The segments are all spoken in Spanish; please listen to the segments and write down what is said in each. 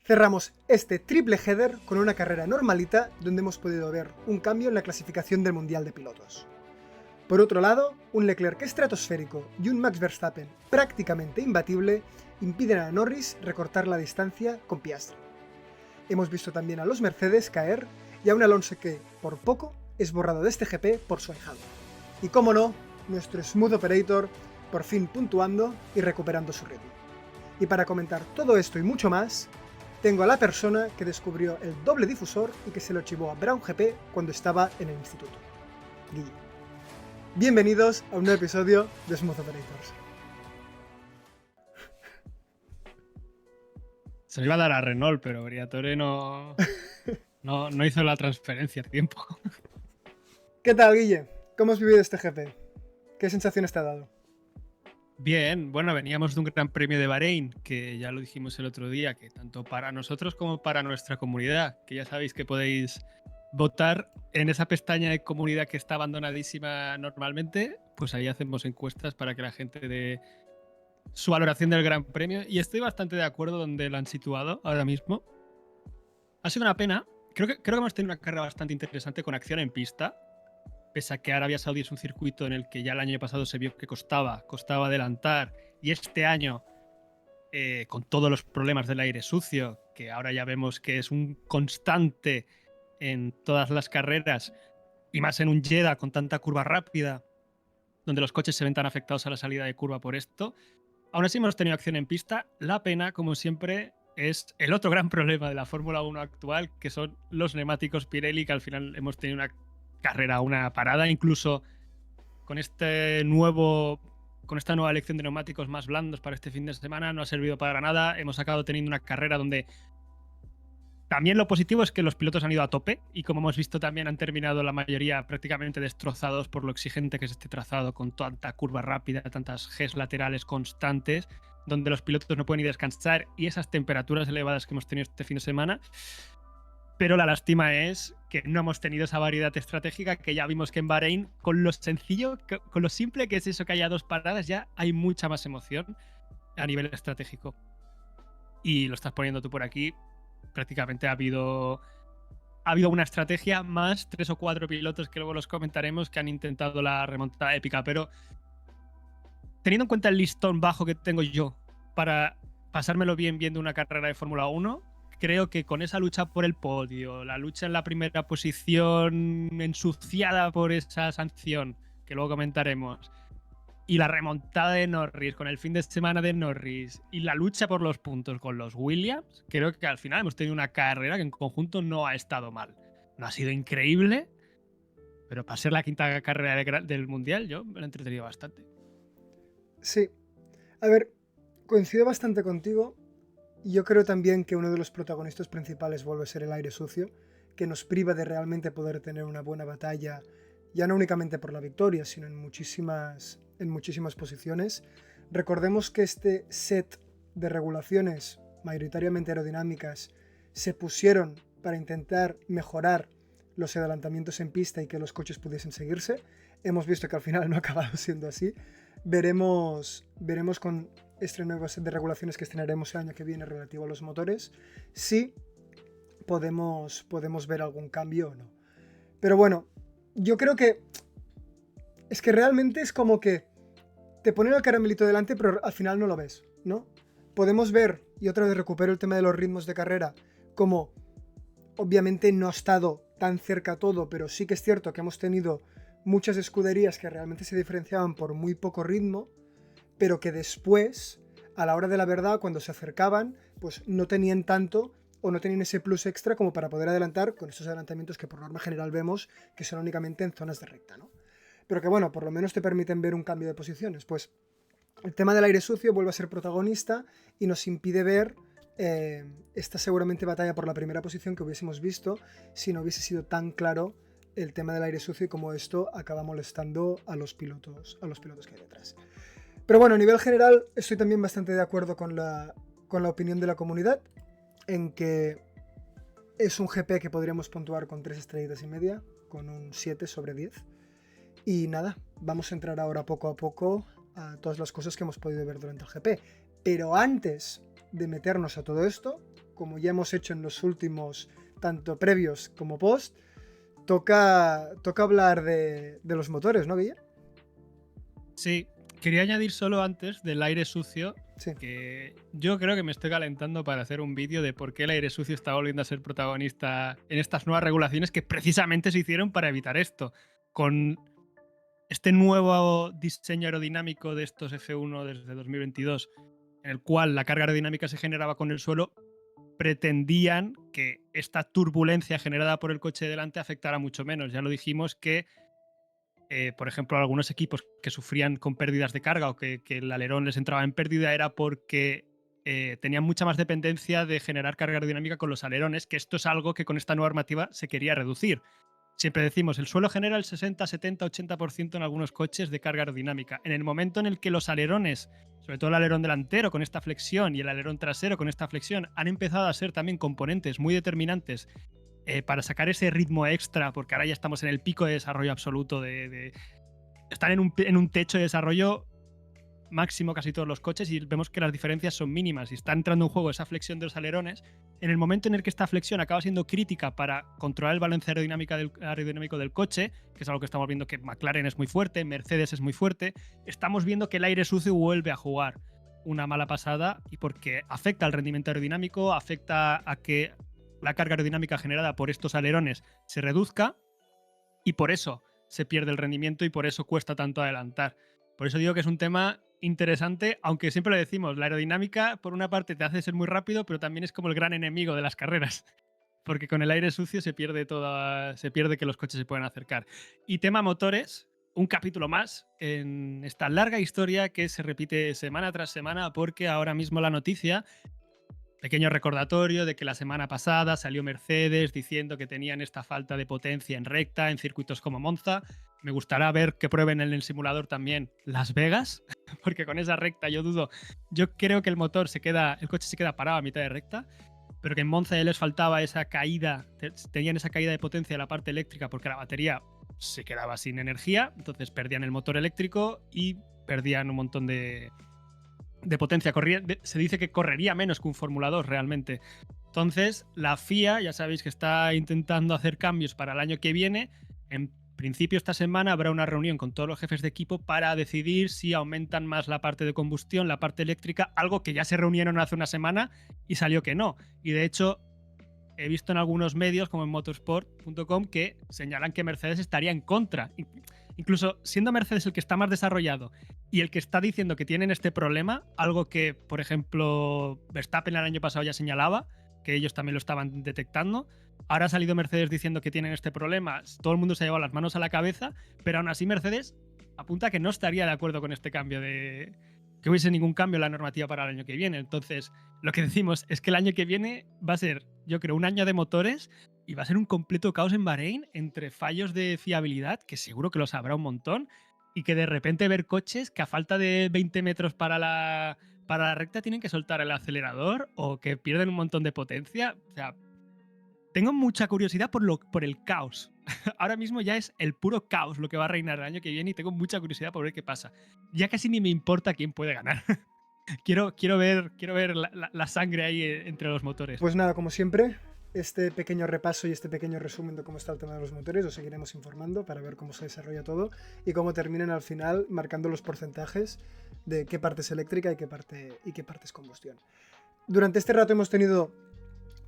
Cerramos este triple header con una carrera normalita donde hemos podido ver un cambio en la clasificación del Mundial de Pilotos. Por otro lado, un Leclerc estratosférico y un Max Verstappen prácticamente imbatible impiden a Norris recortar la distancia con Piastri. Hemos visto también a los Mercedes caer y a un Alonso que, por poco, es borrado de este GP por su ahijado. Y cómo no, nuestro Smooth Operator por fin puntuando y recuperando su ritmo. Y para comentar todo esto y mucho más, tengo a la persona que descubrió el doble difusor y que se lo chivó a Brown GP cuando estaba en el instituto. Guille. Bienvenidos a un nuevo episodio de Smooth Operators. Se lo iba a dar a Renault, pero Briatore no hizo la transferencia a tiempo. ¿Qué tal, Guille? ¿Cómo has vivido este GP? ¿Qué sensaciones te ha dado? Bien, bueno, veníamos de un Gran Premio de Bahrein, que ya lo dijimos el otro día, que tanto para nosotros como para nuestra comunidad, que ya sabéis que podéis votar en esa pestaña de comunidad que está abandonadísima normalmente, pues ahí hacemos encuestas para que la gente dé su valoración del Gran Premio, y estoy bastante de acuerdo donde lo han situado ahora mismo. Ha sido una pena. Creo que hemos tenido una carrera bastante interesante con acción en pista. Pese a que Arabia Saudí es un circuito en el que ya el año pasado se vio que costaba adelantar, y este año, con todos los problemas del aire sucio, que ahora ya vemos que es un constante en todas las carreras, y más en un Jeddah con tanta curva rápida, donde los coches se ven tan afectados a la salida de curva por esto, aún así hemos tenido acción en pista. La pena, como siempre, es el otro gran problema de la Fórmula 1 actual, que son los neumáticos Pirelli, que al final hemos tenido una carrera, una parada, incluso con esta nueva elección de neumáticos más blandos para este fin de semana no ha servido para nada. Hemos acabado teniendo una carrera donde también lo positivo es que los pilotos han ido a tope, y como hemos visto también han terminado la mayoría prácticamente destrozados por lo exigente que es este trazado, con tanta curva rápida, tantas Gs laterales constantes, donde los pilotos no pueden ni descansar, y esas temperaturas elevadas que hemos tenido este fin de semana. Pero la lástima es que no hemos tenido esa variedad estratégica que ya vimos que en Bahrein, con lo sencillo, con lo simple que es eso, que haya dos paradas, ya hay mucha más emoción a nivel estratégico. Y lo estás poniendo tú por aquí. Prácticamente ha habido una estrategia más 3 o 4 pilotos que luego los comentaremos que han intentado la remontada épica, pero teniendo en cuenta el listón bajo que tengo yo para pasármelo bien viendo una carrera de Fórmula 1, creo que con esa lucha por el podio, la lucha en la primera posición ensuciada por esa sanción, que luego comentaremos, y la remontada de Norris con el fin de semana de Norris, y la lucha por los puntos con los Williams, creo que al final hemos tenido una carrera que en conjunto no ha estado mal. No ha sido increíble, pero para ser la quinta carrera del Mundial yo me lo he entretenido bastante. Sí. A ver, coincido bastante contigo. Y yo creo también que uno de los protagonistas principales vuelve a ser el aire sucio, que nos priva de realmente poder tener una buena batalla, ya no únicamente por la victoria, sino en muchísimas posiciones. Recordemos que este set de regulaciones, mayoritariamente aerodinámicas, se pusieron para intentar mejorar los adelantamientos en pista y que los coches pudiesen seguirse. Hemos visto que al final no ha acabado siendo así. Veremos con este nuevo set de regulaciones que estrenaremos el año que viene relativo a los motores si podemos ver algún cambio o no. Pero bueno, yo creo que es que realmente es como que te ponen el caramelito delante, pero al final no lo ves, ¿no? Podemos ver, y otra vez recupero el tema de los ritmos de carrera, como obviamente no ha estado tan cerca todo, pero sí que es cierto que hemos tenido muchas escuderías que realmente se diferenciaban por muy poco ritmo, pero que después, a la hora de la verdad, cuando se acercaban, pues no tenían tanto o no tenían ese plus extra como para poder adelantar con esos adelantamientos que por norma general vemos que son únicamente en zonas de recta, ¿no? Pero que bueno, por lo menos te permiten ver un cambio de posiciones. Pues el tema del aire sucio vuelve a ser protagonista y nos impide ver esta seguramente batalla por la primera posición que hubiésemos visto si no hubiese sido tan claro el tema del aire sucio y cómo esto acaba molestando a los pilotos que hay detrás. Pero bueno, a nivel general estoy también bastante de acuerdo con la opinión de la comunidad en que es un GP que podríamos puntuar con 3 estrellitas y media, con un 7 sobre 10. Y nada, vamos a entrar ahora poco a poco a todas las cosas que hemos podido ver durante el GP. Pero antes de meternos a todo esto, como ya hemos hecho en los últimos, tanto previos como post, toca hablar de los motores, ¿no, Guille? Sí, quería añadir solo antes del aire sucio, Sí. que yo creo que me estoy calentando para hacer un vídeo de por qué el aire sucio está volviendo a ser protagonista en estas nuevas regulaciones que precisamente se hicieron para evitar esto. Con este nuevo diseño aerodinámico de estos F1 desde 2022, en el cual la carga aerodinámica se generaba con el suelo, pretendían que esta turbulencia generada por el coche de delante afectara mucho menos. Ya lo dijimos que, por ejemplo, algunos equipos que sufrían con pérdidas de carga o que el alerón les entraba en pérdida era porque tenían mucha más dependencia de generar carga aerodinámica con los alerones, que esto es algo que con esta nueva normativa se quería reducir. Siempre decimos, el suelo genera el 60, 70, 80% en algunos coches de carga aerodinámica. En el momento en el que los alerones, sobre todo el alerón delantero con esta flexión y el alerón trasero con esta flexión, han empezado a ser también componentes muy determinantes para sacar ese ritmo extra, porque ahora ya estamos en el pico de desarrollo absoluto, están en un techo de desarrollo máximo casi todos los coches y vemos que las diferencias son mínimas y está entrando en juego esa flexión de los alerones. En el momento en el que esta flexión acaba siendo crítica para controlar el balance aerodinámico del coche, que es algo que estamos viendo que McLaren es muy fuerte, Mercedes es muy fuerte, estamos viendo que el aire sucio vuelve a jugar una mala pasada y porque afecta al rendimiento aerodinámico, afecta a que la carga aerodinámica generada por estos alerones se reduzca y por eso se pierde el rendimiento y por eso cuesta tanto adelantar. Por eso digo que es un tema interesante, aunque siempre lo decimos, la aerodinámica por una parte te hace ser muy rápido, pero también es como el gran enemigo de las carreras, porque con el aire sucio se pierde que los coches se pueden acercar. Y tema motores, un capítulo más en esta larga historia que se repite semana tras semana, porque ahora mismo la noticia, pequeño recordatorio de que la semana pasada salió Mercedes diciendo que tenían esta falta de potencia en recta en circuitos como Monza. Me gustará ver que prueben en el simulador también Las Vegas, porque con esa recta yo dudo. Yo creo que el coche se queda parado a mitad de recta, pero que en Monza ya les faltaba esa caída, tenían esa caída de potencia de la parte eléctrica porque la batería se quedaba sin energía, entonces perdían el motor eléctrico y perdían un montón de potencia. Se dice que correría menos que un Fórmula 2 realmente. Entonces, la FIA, ya sabéis que está intentando hacer cambios para el año que viene. En principio, esta semana habrá una reunión con todos los jefes de equipo para decidir si aumentan más la parte de combustión, la parte eléctrica, algo que ya se reunieron hace una semana y salió que no. Y de hecho, he visto en algunos medios, como en motorsport.com, que señalan que Mercedes estaría en contra. Incluso siendo Mercedes el que está más desarrollado y el que está diciendo que tienen este problema, algo que, por ejemplo, Verstappen el año pasado ya señalaba, que ellos también lo estaban detectando. Ahora ha salido Mercedes diciendo que tienen este problema, todo el mundo se ha llevado las manos a la cabeza, pero aún así Mercedes apunta que no estaría de acuerdo con este cambio que hubiese ningún cambio en la normativa para el año que viene. Entonces, lo que decimos es que el año que viene va a ser, yo creo, un año de motores y va a ser un completo caos en Bahrein entre fallos de fiabilidad, que seguro que los habrá un montón, y que de repente ver coches que a falta de 20 metros para la recta tienen que soltar el acelerador o que pierden un montón de potencia. O sea, tengo mucha curiosidad por el caos. Ahora mismo ya es el puro caos lo que va a reinar el año que viene y tengo mucha curiosidad por ver qué pasa. Ya casi ni me importa quién puede ganar. quiero ver la sangre ahí entre los motores. Pues nada, como siempre, este pequeño repaso y este pequeño resumen de cómo está el tema de los motores, os seguiremos informando para ver cómo se desarrolla todo y cómo terminan al final marcando los porcentajes de qué parte es eléctrica y qué parte es combustión. Durante este rato hemos tenido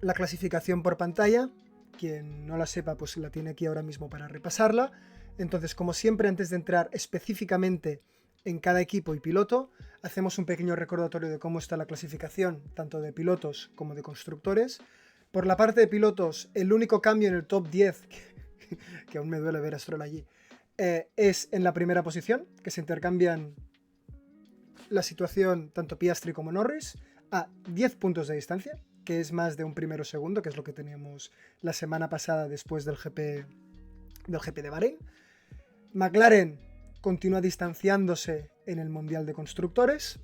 la clasificación por pantalla. Quien no la sepa, pues la tiene aquí ahora mismo para repasarla. Entonces, como siempre, antes de entrar específicamente en cada equipo y piloto, hacemos un pequeño recordatorio de cómo está la clasificación, tanto de pilotos como de constructores. Por la parte de pilotos, el único cambio en el top 10, que aún me duele ver a Stroll allí, es en la primera posición, que se intercambian la situación tanto Piastri como Norris a 10 puntos de distancia, que es más de un primero segundo, que es lo que teníamos la semana pasada después del GP de Bahrein. McLaren continúa distanciándose en el Mundial de Constructores.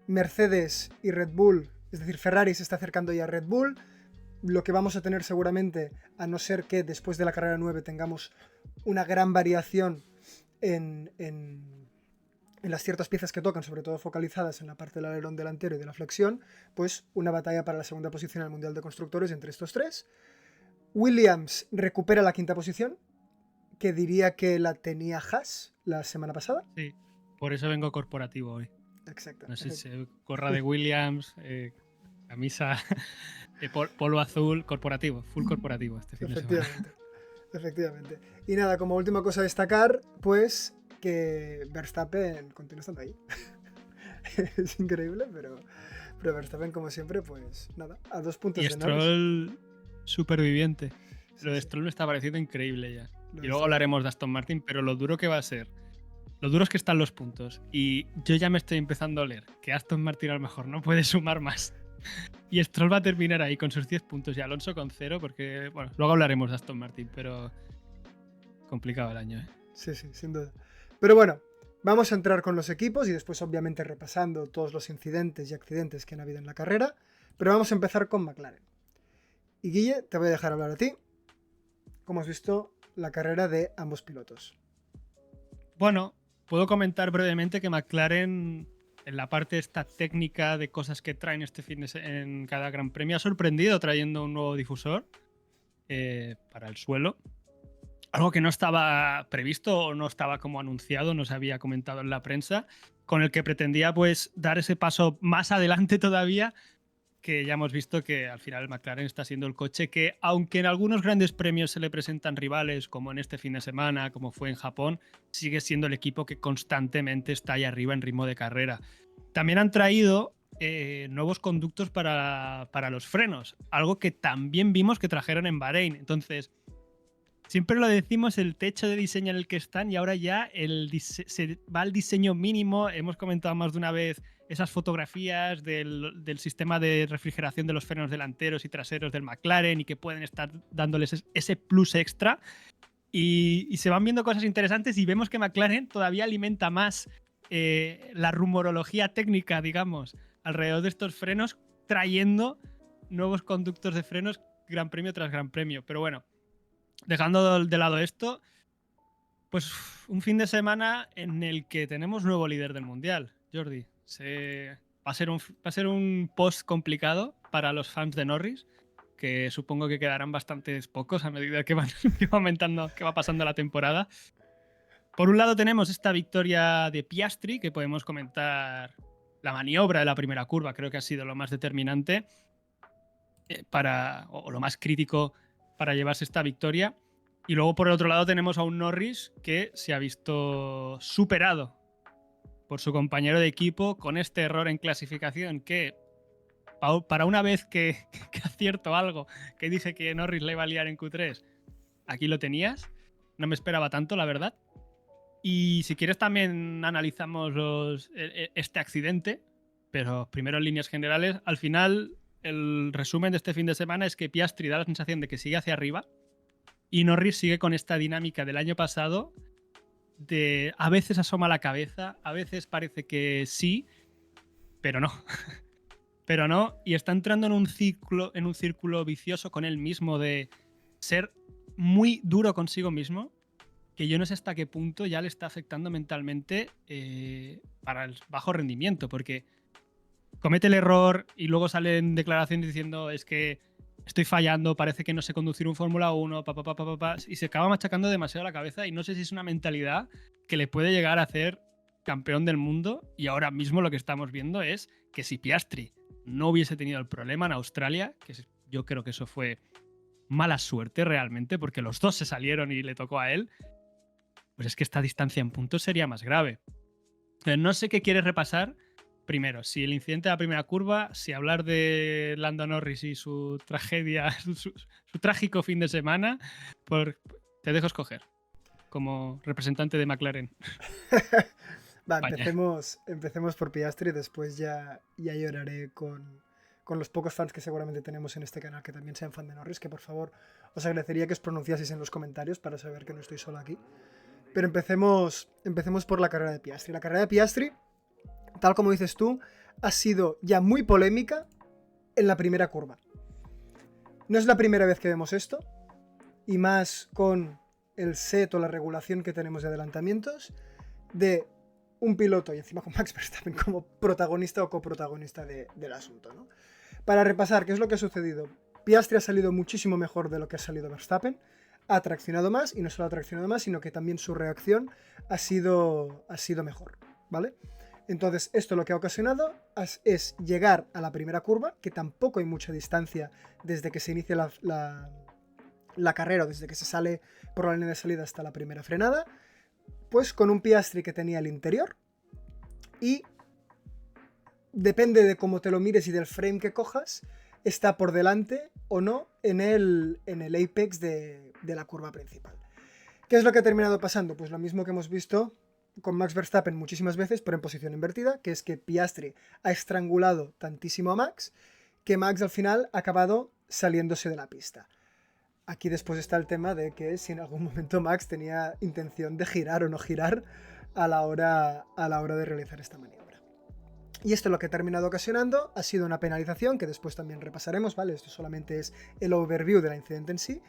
Mercedes y Red Bull, es decir, Ferrari se está acercando ya a Red Bull. Lo que vamos a tener seguramente, a no ser que después de la carrera 9 tengamos una gran variación en en las ciertas piezas que tocan, sobre todo focalizadas en la parte del alerón delantero y de la flexión, pues una batalla para la segunda posición en el Mundial de Constructores entre estos tres. Williams recupera la quinta posición, que diría que la tenía Haas la semana pasada. Sí, por eso vengo corporativo hoy. Exacto. No sé si gorra de Williams, camisa polo azul, corporativo, full corporativo este fin de semana. Efectivamente. Y nada, como última cosa a destacar, pues que Verstappen continúa estando ahí. Es increíble, pero Verstappen, como siempre, pues nada, a 2 puntos y de Norris. Stroll superviviente. Sí, Lo de sí. Stroll me está pareciendo increíble ya. Lo Y de luego Stroll. hablaremos de Aston Martin, pero lo duro que va a ser. Lo duro es que están los puntos. Y yo ya me estoy empezando a oler que Aston Martin a lo mejor no puede sumar más. Y Stroll va a terminar ahí con sus 10 puntos y Alonso con 0, porque, bueno, luego hablaremos de Aston Martin, pero complicado el año, ¿eh? Sí, sin duda. Pero bueno, vamos a entrar con los equipos y después obviamente repasando todos los incidentes y accidentes que han habido en la carrera. Pero vamos a empezar con McLaren. Y Guille, te voy a dejar hablar a ti. ¿Cómo has visto la carrera de ambos pilotos? Bueno, puedo comentar brevemente que McLaren, en la parte esta técnica de cosas que traen este en cada Gran Premio, ha sorprendido trayendo un nuevo difusor para el suelo. Algo que no estaba previsto o no estaba como anunciado, no se había comentado en la prensa, con el que pretendía pues dar ese paso más adelante todavía, que ya hemos visto que al final McLaren está siendo el coche que, aunque en algunos grandes premios se le presentan rivales, como en este fin de semana, como fue en Japón, sigue siendo el equipo que constantemente está ahí arriba en ritmo de carrera. También han traído nuevos conductos para los frenos, algo que también vimos que trajeron en Bahrein. Entonces, siempre lo decimos, el techo de diseño en el que están, y ahora ya se va al diseño mínimo. Hemos comentado más de una vez esas fotografías del sistema de refrigeración de los frenos delanteros y traseros del McLaren y que pueden estar dándoles ese plus extra. Y se van viendo cosas interesantes y vemos que McLaren todavía alimenta más la rumorología técnica, digamos, alrededor de estos frenos, trayendo nuevos conductos de frenos gran premio tras gran premio. Pero bueno, dejando de lado esto, pues un fin de semana en el que tenemos nuevo líder del mundial, Jordi. Va a ser un post complicado para los fans de Norris, que supongo que quedarán bastantes pocos a medida que va pasando la temporada. Por un lado tenemos esta victoria de Piastri, que podemos comentar la maniobra de la primera curva, creo que ha sido lo más determinante o lo más crítico para llevarse esta victoria. Y luego por el otro lado tenemos a un Norris que se ha visto superado por su compañero de equipo con este error en clasificación que, para una vez que acierto algo, que dije que Norris le iba a liar en Q3, aquí lo tenías. No me esperaba tanto, la verdad. Y si quieres también analizamos este accidente, pero primero en líneas generales. Al final, el resumen de este fin de semana es que Piastri da la sensación de que sigue hacia arriba y Norris sigue con esta dinámica del año pasado de a veces asoma la cabeza, a veces parece que sí, pero no. Pero no, y está entrando en un círculo vicioso con él mismo de ser muy duro consigo mismo, que yo no sé hasta qué punto ya le está afectando mentalmente para el bajo rendimiento, porque comete el error y luego sale en declaraciones diciendo es que estoy fallando, parece que no sé conducir un Fórmula 1, y se acaba machacando demasiado la cabeza y no sé si es una mentalidad que le puede llegar a hacer campeón del mundo. Y ahora mismo lo que estamos viendo es que si Piastri no hubiese tenido el problema en Australia, que yo creo que eso fue mala suerte realmente, porque los dos se salieron y le tocó a él, pues es que esta distancia en puntos sería más grave. No sé qué quieres repasar. Primero, si el incidente de la primera curva, si hablar de Lando Norris y su tragedia, su trágico fin de semana, te dejo escoger como representante de McLaren. Va, empecemos por Piastri, después ya lloraré con los pocos fans que seguramente tenemos en este canal que también sean fan de Norris, que por favor os agradecería que os pronunciaseis en los comentarios para saber que no estoy solo aquí. Pero empecemos por la carrera de Piastri. La carrera de Piastri, tal como dices tú, ha sido ya muy polémica en la primera curva. No es la primera vez que vemos esto, y más con el set o la regulación que tenemos de adelantamientos, de un piloto y encima con Max Verstappen como protagonista o coprotagonista del asunto, ¿no? Para repasar, ¿qué es lo que ha sucedido? Piastri ha salido muchísimo mejor de lo que ha salido Verstappen, ha traccionado más, y no solo ha traccionado más, sino que también su reacción ha sido mejor, ¿vale? Entonces, esto lo que ha ocasionado es llegar a la primera curva, que tampoco hay mucha distancia desde que se inicia la carrera, desde que se sale por la línea de salida hasta la primera frenada, pues con un Piastri que tenía el interior, y depende de cómo te lo mires y del frame que cojas, está por delante o no en el apex de la curva principal. ¿Qué es lo que ha terminado pasando? Pues lo mismo que hemos visto con Max Verstappen muchísimas veces, pero en posición invertida, que es que Piastri ha estrangulado tantísimo a Max, que Max al final ha acabado saliéndose de la pista. Aquí después está el tema de que si en algún momento Max tenía intención de girar o no girar a la hora de realizar esta maniobra. Y esto lo que ha terminado ocasionando ha sido una penalización, que después también repasaremos, ¿vale? Esto solamente es el overview del incidente en sí,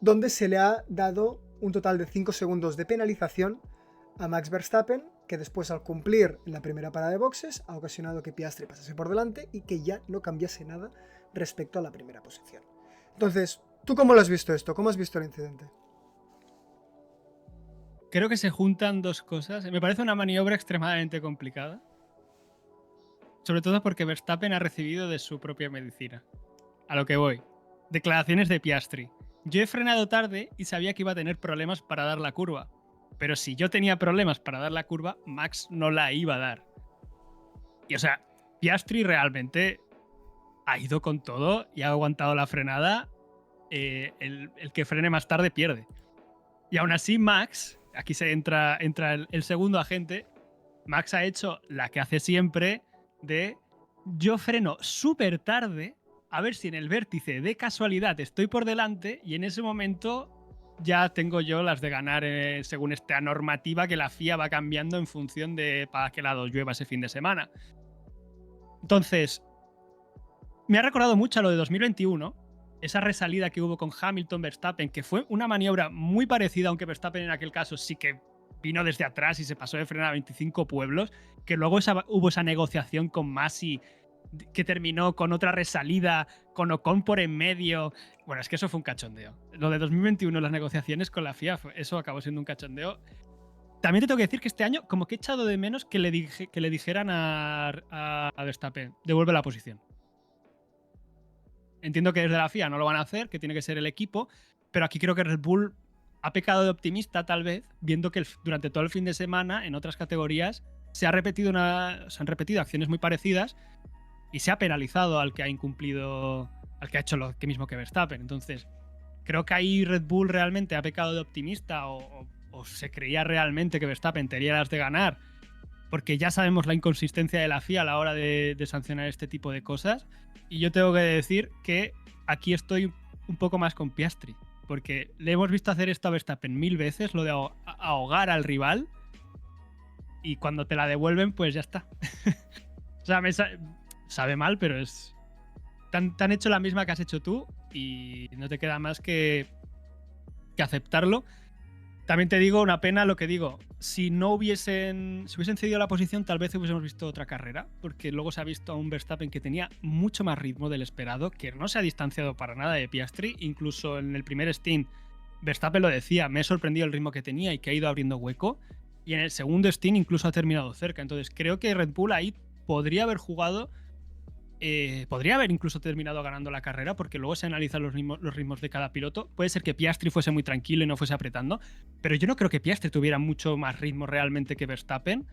donde se le ha dado un total de 5 segundos de penalización a Max Verstappen, que después al cumplir en la primera parada de boxes ha ocasionado que Piastri pasase por delante y que ya no cambiase nada respecto a la primera posición. Entonces, ¿tú cómo lo has visto esto? ¿Cómo has visto el incidente? Creo que se juntan dos cosas. Me parece una maniobra extremadamente complicada. Sobre todo porque Verstappen ha recibido de su propia medicina. A lo que voy. Declaraciones de Piastri. Yo he frenado tarde y sabía que iba a tener problemas para dar la curva. Pero si yo tenía problemas para dar la curva, Max no la iba a dar. Y o sea, Piastri realmente ha ido con todo y ha aguantado la frenada. El que frene más tarde pierde. Y aún así Max, aquí se entra el segundo agente, Max ha hecho la que hace siempre de yo freno súper tarde a ver si en el vértice de casualidad estoy por delante y en ese momento ya tengo yo las de ganar según esta normativa que la FIA va cambiando en función de para qué lado llueva ese fin de semana. Entonces, me ha recordado mucho a lo de 2021, esa resalida que hubo con Hamilton-Verstappen, que fue una maniobra muy parecida, aunque Verstappen en aquel caso sí que vino desde atrás y se pasó de frenar a 25 pueblos, que luego hubo esa negociación con Masi que terminó con otra resalida, con Ocon por en medio. Bueno, es que eso fue un cachondeo. Lo de 2021, las negociaciones con la FIA, eso acabó siendo un cachondeo. También te tengo que decir que este año como que he echado de menos que le dijeran a Verstappen, devuelve la posición. Entiendo que desde la FIA no lo van a hacer, que tiene que ser el equipo, pero aquí creo que Red Bull ha pecado de optimista tal vez, viendo que durante todo el fin de semana en otras categorías se han repetido acciones muy parecidas y se ha penalizado al que ha incumplido, al que ha hecho lo mismo que Verstappen. Entonces, creo que ahí Red Bull realmente ha pecado de optimista o se creía realmente que Verstappen tenía las de ganar, porque ya sabemos la inconsistencia de la FIA a la hora de sancionar este tipo de cosas. Y yo tengo que decir que aquí estoy un poco más con Piastri, porque le hemos visto hacer esto a Verstappen 1000 veces, lo de ahogar al rival, y cuando te la devuelven, pues ya está. O sea, sabe mal, pero es... Te han hecho la misma que has hecho tú y no te queda más que aceptarlo. También te digo, una pena lo que digo, si hubiesen cedido la posición, tal vez hubiésemos visto otra carrera, porque luego se ha visto a un Verstappen que tenía mucho más ritmo del esperado, que no se ha distanciado para nada de Piastri. Incluso en el primer stint, Verstappen lo decía, me ha sorprendido el ritmo que tenía y que ha ido abriendo hueco, y en el segundo stint incluso ha terminado cerca. Entonces creo que Red Bull ahí podría haber jugado, podría haber incluso terminado ganando la carrera, porque luego se analizan los ritmos de cada piloto. Puede ser que Piastri fuese muy tranquilo y no fuese apretando, pero yo no creo que Piastri tuviera mucho más ritmo realmente que Verstappen,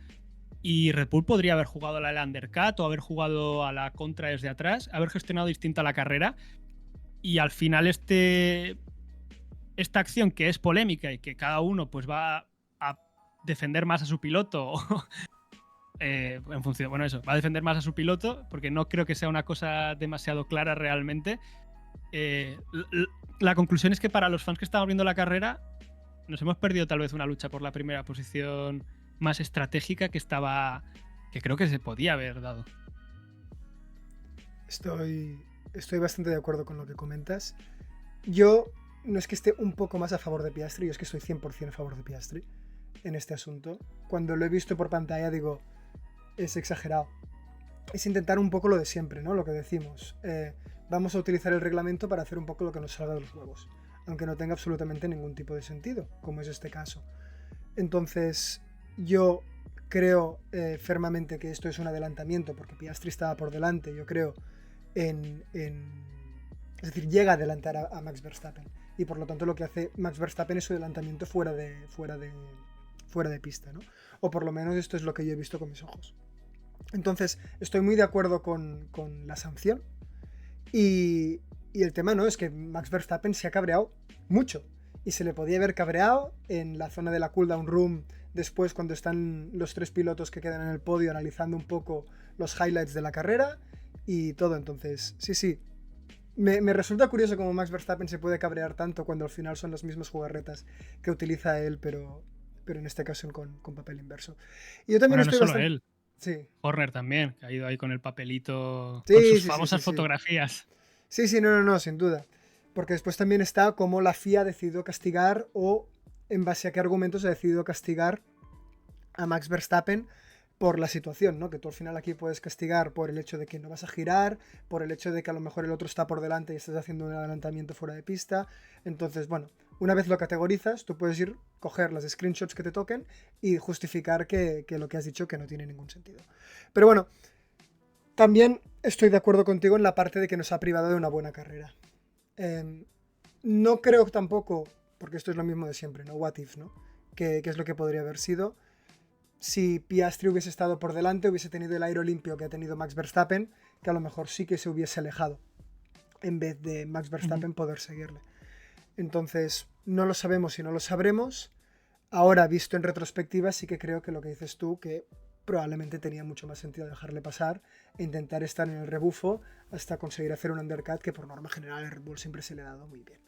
y Red Bull podría haber jugado a la undercut o haber jugado a la contra desde atrás, haber gestionado distinta la carrera, y al final esta acción que es polémica y que cada uno pues va a defender más a su piloto en función, bueno, eso, va a defender más a su piloto, porque no creo que sea una cosa demasiado clara realmente. La conclusión es que para los fans que estaban viendo la carrera, nos hemos perdido tal vez una lucha por la primera posición más estratégica que creo que se podía haber dado. Estoy bastante de acuerdo con lo que comentas. Yo no es que esté un poco más a favor de Piastri, yo es que estoy 100% a favor de Piastri. en este asunto. Cuando lo he visto por pantalla digo, es exagerado. Es intentar un poco lo de siempre, ¿no? Lo que decimos. Vamos a utilizar el reglamento para hacer un poco lo que nos salga de los huevos, aunque no tenga absolutamente ningún tipo de sentido, como es este caso. Entonces, yo creo fermamente que esto es un adelantamiento, porque Piastri estaba por delante, yo creo, es decir, llega a adelantar a Max Verstappen. Y por lo tanto lo que hace Max Verstappen es su adelantamiento fuera de pista, ¿no? O por lo menos esto es lo que yo he visto con mis ojos. Entonces, estoy muy de acuerdo con la sanción. Y el tema no es que Max Verstappen se ha cabreado mucho. Y se le podía haber cabreado en la zona de la cooldown room después cuando están los 3 pilotos que quedan en el podio analizando un poco los highlights de la carrera y todo. Entonces, sí. Me resulta curioso cómo Max Verstappen se puede cabrear tanto cuando al final son las mismas jugarretas que utiliza él, pero en este caso con papel inverso. Y yo también Bueno, no estoy solo bastante... él. Sí. Horner también, que ha ido ahí con el papelito, con Sí, sus sí, sí, famosas sí, sí. fotografías. Sí, no, sin duda. Porque después también está cómo la FIA ha decidido castigar o en base a qué argumentos ha decidido castigar a Max Verstappen por la situación, ¿no? Que tú al final aquí puedes castigar por el hecho de que no vas a girar, por el hecho de que a lo mejor el otro está por delante y estás haciendo un adelantamiento fuera de pista. Entonces, bueno, una vez lo categorizas, tú puedes ir, coger las screenshots que te toquen y justificar que lo que has dicho que no tiene ningún sentido. Pero bueno, también estoy de acuerdo contigo en la parte de que nos ha privado de una buena carrera. No creo tampoco, porque esto es lo mismo de siempre, ¿no? What if, ¿no? Que es lo que podría haber sido. Si Piastri hubiese estado por delante, hubiese tenido el aire limpio que ha tenido Max Verstappen, que a lo mejor sí que se hubiese alejado, en vez de Max Verstappen poder seguirle. Entonces, no lo sabemos y no lo sabremos. Ahora, visto en retrospectiva, sí que creo que lo que dices tú, que probablemente tenía mucho más sentido dejarle pasar e intentar estar en el rebufo hasta conseguir hacer un undercut que por norma general el Red Bull siempre se le ha dado muy bien.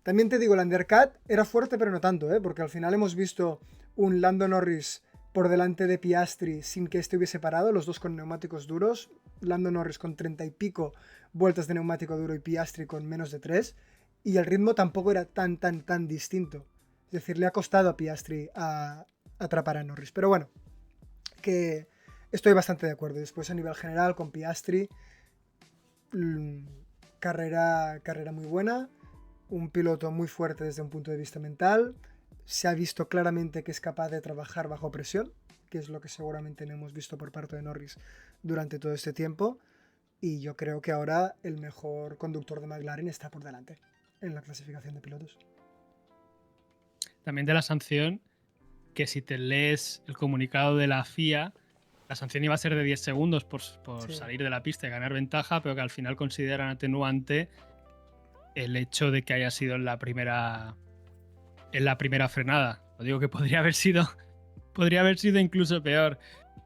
También te digo, el undercut era fuerte pero no tanto, porque al final hemos visto un Lando Norris por delante de Piastri sin que este hubiese parado, los dos con neumáticos duros, Lando Norris con 30 y pico vueltas de neumático duro y Piastri con menos de 3, y el ritmo tampoco era tan distinto. Es decir, le ha costado a Piastri a atrapar a Norris. Pero bueno, que estoy bastante de acuerdo. Después a nivel general con Piastri, carrera muy buena, un piloto muy fuerte desde un punto de vista mental. Se ha visto claramente que es capaz de trabajar bajo presión, que es lo que seguramente no hemos visto por parte de Norris durante todo este tiempo. Y yo creo que ahora el mejor conductor de McLaren está por delante en la clasificación de pilotos. También de la sanción, que si te lees el comunicado de la FIA, la sanción iba a ser de 10 segundos por salir de la pista y ganar ventaja, pero que al final consideran atenuante el hecho de que haya sido en la primera frenada. Lo digo que podría haber sido incluso peor.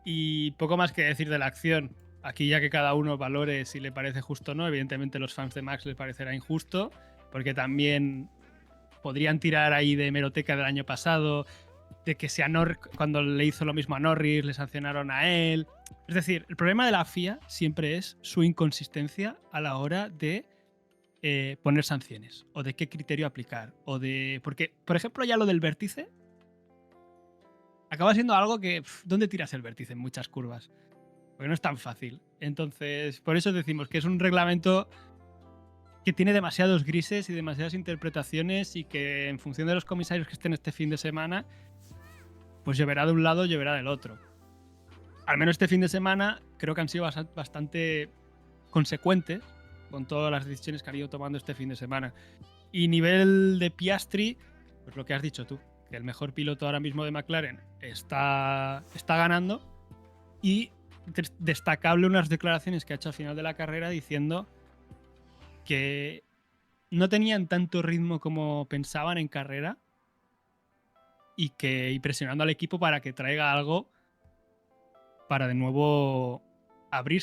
Y poco más que decir de la acción. Aquí ya que cada uno valore si le parece justo o no. Evidentemente los fans de Max les parecerá injusto, porque también podrían tirar ahí de hemeroteca del año pasado, de que si cuando le hizo lo mismo a Norris, le sancionaron a él. Es decir, el problema de la FIA siempre es su inconsistencia a la hora de poner sanciones, o de qué criterio aplicar, o de... Porque, por ejemplo, ya lo del vértice acaba siendo algo que... ¿Dónde tiras el vértice en muchas curvas? Porque no es tan fácil. Entonces, por eso decimos que es un reglamento que tiene demasiados grises y demasiadas interpretaciones, y que en función de los comisarios que estén este fin de semana, pues lloverá de un lado, lloverá del otro. Al menos este fin de semana creo que han sido bastante consecuentes con todas las decisiones que han ido tomando este fin de semana. Y nivel de Piastri, pues lo que has dicho tú, que el mejor piloto ahora mismo de McLaren está ganando. Y destacable unas declaraciones que ha hecho al final de la carrera diciendo que no tenían tanto ritmo como pensaban en carrera, y presionando al equipo para que traiga algo para de nuevo abrir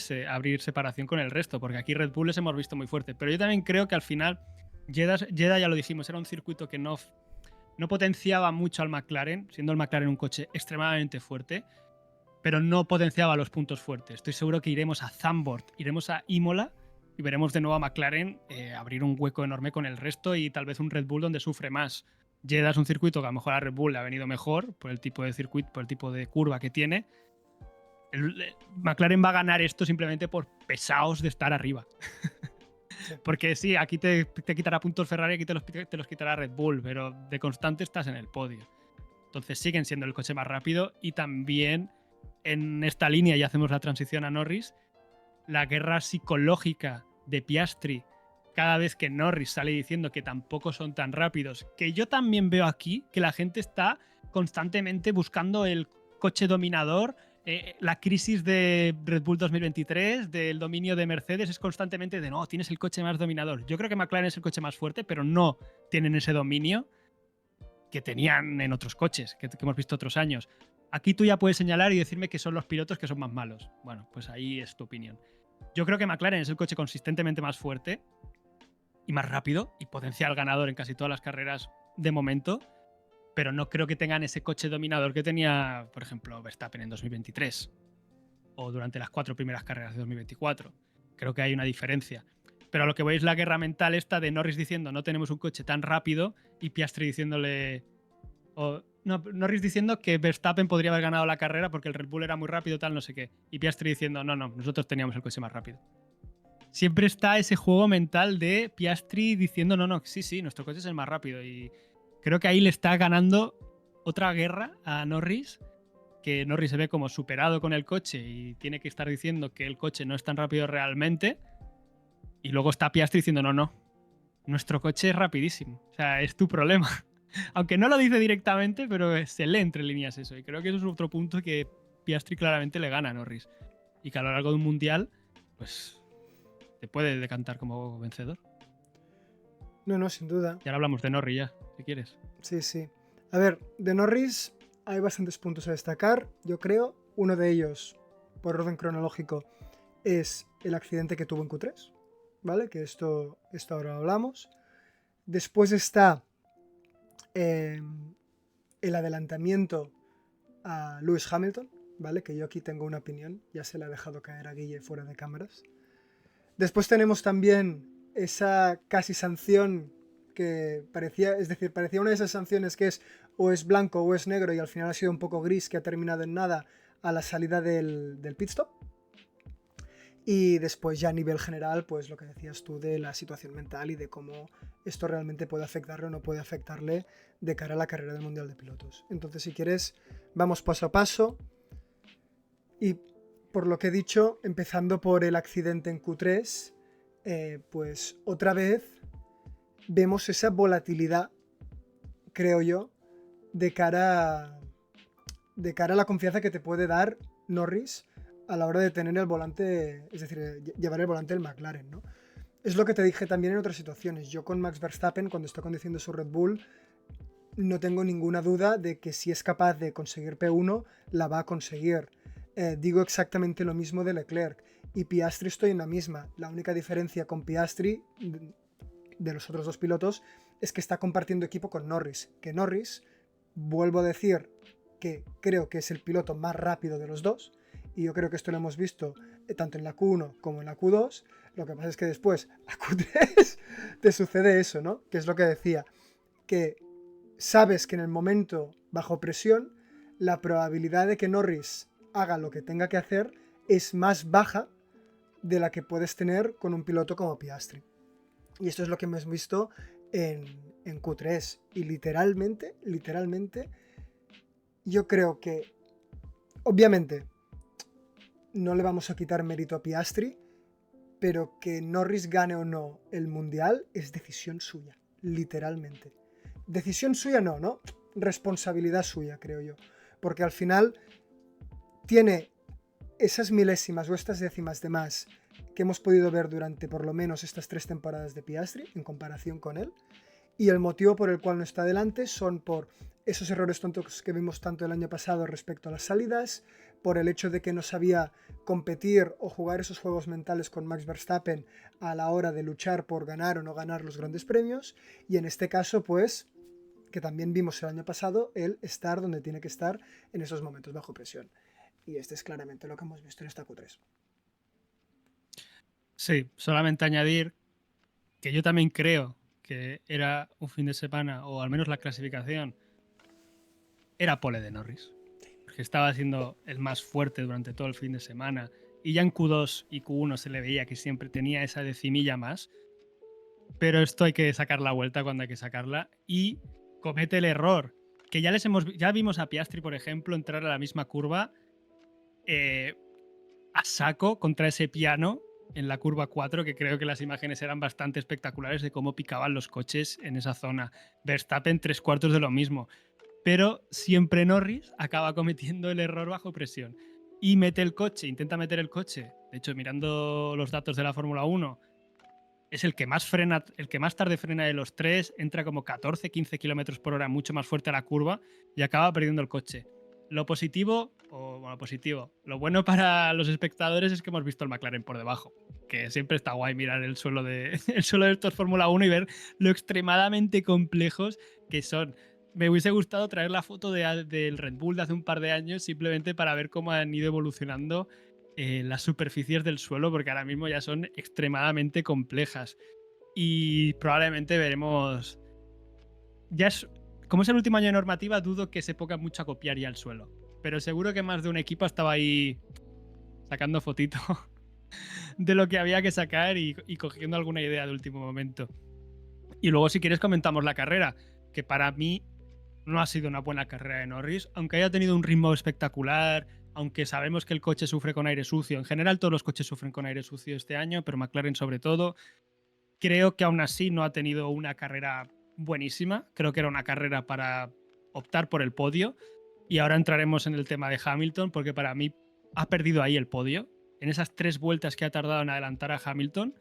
separación con el resto, porque aquí Red Bull les hemos visto muy fuerte. Pero yo también creo que al final Jeddah, ya lo dijimos, era un circuito que no potenciaba mucho al McLaren, siendo el McLaren un coche extremadamente fuerte, pero no potenciaba los puntos fuertes. Estoy seguro que iremos a Zandvoort, iremos a Imola y veremos de nuevo a McLaren abrir un hueco enorme con el resto, y tal vez un Red Bull donde sufre más. Jeddah es un circuito que a lo mejor a Red Bull le ha venido mejor por el tipo de circuito, por el tipo de curva que tiene. McLaren va a ganar esto simplemente por pesados de estar arriba. Sí. Porque sí, aquí te quitará puntos Ferrari, aquí te los quitará Red Bull, pero de constante estás en el podio. Entonces siguen siendo el coche más rápido y también en esta línea, ya hacemos la transición a Norris, la guerra psicológica de Piastri cada vez que Norris sale diciendo que tampoco son tan rápidos, que yo también veo aquí que la gente está constantemente buscando el coche dominador. La crisis de Red Bull 2023, del dominio de Mercedes, es constantemente de no, tienes el coche más dominador. Yo creo que McLaren es el coche más fuerte, pero no tienen ese dominio que tenían en otros coches, que hemos visto otros años. Aquí tú ya puedes señalar y decirme que son los pilotos que son más malos. Bueno, pues ahí es tu opinión. Yo creo que McLaren es el coche consistentemente más fuerte y más rápido y potencial ganador en casi todas las carreras de momento, pero no creo que tengan ese coche dominador que tenía, por ejemplo, Verstappen en 2023 o durante las 4 primeras carreras de 2024. Creo que hay una diferencia. Pero a lo que voy es la guerra mental esta de Norris diciendo no tenemos un coche tan rápido y Piastri diciéndole... no, Norris diciendo que Verstappen podría haber ganado la carrera porque el Red Bull era muy rápido, tal, no sé qué. Y Piastri diciendo, no, nosotros teníamos el coche más rápido. Siempre está ese juego mental de Piastri diciendo, no, sí, nuestro coche es el más rápido. Y creo que ahí le está ganando otra guerra a Norris, que Norris se ve como superado con el coche y tiene que estar diciendo que el coche no es tan rápido realmente. Y luego está Piastri diciendo, no, nuestro coche es rapidísimo. O sea, es tu problema. Aunque no lo dice directamente, pero se lee entre líneas eso. Y creo que eso es otro punto que Piastri claramente le gana a Norris. Y que a lo largo de un mundial, pues te puede decantar como vencedor. No, sin duda. Y ahora hablamos de Norris ya, si quieres. Sí. A ver, de Norris hay bastantes puntos a destacar, yo creo. Uno de ellos, por orden cronológico, es el accidente que tuvo en Q3, ¿vale? Que esto ahora lo hablamos. Después está el adelantamiento a Lewis Hamilton, ¿vale? Que yo aquí tengo una opinión, ya se la he dejado caer a Guille fuera de cámaras. Después tenemos también esa casi sanción que parecía una de esas sanciones que es o es blanco o es negro y al final ha sido un poco gris, que ha terminado en nada a la salida del pit stop. Y después ya a nivel general, pues lo que decías tú de la situación mental y de cómo esto realmente puede afectarle o no puede afectarle de cara a la carrera del Mundial de Pilotos. Entonces, si quieres, vamos paso a paso. Y por lo que he dicho, empezando por el accidente en Q3, pues otra vez vemos esa volatilidad, creo yo, de cara a la confianza que te puede dar Norris a la hora de tener el volante, es decir, llevar el volante del McLaren, ¿no? Es lo que te dije también en otras situaciones. Yo con Max Verstappen, cuando está conduciendo su Red Bull, no tengo ninguna duda de que si es capaz de conseguir P1, la va a conseguir. Digo exactamente lo mismo de Leclerc. Y Piastri estoy en la misma. La única diferencia con Piastri de los otros dos pilotos es que está compartiendo equipo con Norris. Que Norris, vuelvo a decir que creo que es el piloto más rápido de los dos. Y yo creo que esto lo hemos visto tanto en la Q1 como en la Q2. Lo que pasa es que después, a Q3, te sucede eso, ¿no? Que es lo que decía. Que sabes que en el momento bajo presión, la probabilidad de que Norris haga lo que tenga que hacer es más baja de la que puedes tener con un piloto como Piastri. Y esto es lo que hemos visto en Q3. Y literalmente, yo creo que, obviamente, no le vamos a quitar mérito a Piastri, pero que Norris gane o no el Mundial es decisión suya, literalmente. Decisión suya no, responsabilidad suya, creo yo. Porque al final tiene esas milésimas o estas décimas de más que hemos podido ver durante por lo menos estas 3 temporadas de Piastri en comparación con él. Y el motivo por el cual no está adelante son por esos errores tontos que vimos tanto el año pasado respecto a las salidas, por el hecho de que no sabía competir o jugar esos juegos mentales con Max Verstappen a la hora de luchar por ganar o no ganar los grandes premios, y en este caso, pues, que también vimos el año pasado, el estar donde tiene que estar en esos momentos bajo presión. Y este es claramente lo que hemos visto en esta Q3. Sí, solamente añadir que yo también creo que era un fin de semana, o al menos la clasificación, era pole de Norris. Porque estaba siendo el más fuerte durante todo el fin de semana. Y ya en Q2 y Q1 se le veía que siempre tenía esa decimilla más. Pero esto hay que sacar la vuelta cuando hay que sacarla. Y comete el error. Que ya vimos a Piastri, por ejemplo, entrar a la misma curva a saco contra ese piano en la curva 4, que creo que las imágenes eran bastante espectaculares de cómo picaban los coches en esa zona. Verstappen 3/4 de lo mismo. Pero siempre Norris acaba cometiendo el error bajo presión. Y mete el coche, intenta meter el coche. De hecho, mirando los datos de la Fórmula 1, es el que más frena, el que más tarde frena de los tres, entra como 14-15 kilómetros por hora, mucho más fuerte a la curva y acaba perdiendo el coche. Lo positivo, lo bueno para los espectadores es que hemos visto el McLaren por debajo, que siempre está guay mirar el suelo de, el suelo de estos Fórmula 1 y ver lo extremadamente complejos que son. Me hubiese gustado traer la foto del Red Bull de hace un par de años simplemente para ver cómo han ido evolucionando las superficies del suelo, porque ahora mismo ya son extremadamente complejas. Y probablemente veremos. Ya es. Como es el último año de normativa, dudo que se ponga mucho a copiar ya el suelo. Pero seguro que más de un equipo estaba ahí sacando fotito de lo que había que sacar y cogiendo alguna idea de último momento. Y luego, si quieres, comentamos la carrera, que para mí no ha sido una buena carrera de Norris, aunque haya tenido un ritmo espectacular, aunque sabemos que el coche sufre con aire sucio. En general, todos los coches sufren con aire sucio este año, pero McLaren sobre todo. Creo que aún así no ha tenido una carrera buenísima. Creo que era una carrera para optar por el podio. Y ahora entraremos en el tema de Hamilton, porque para mí ha perdido ahí el podio. En esas 3 vueltas que ha tardado en adelantar a Hamilton,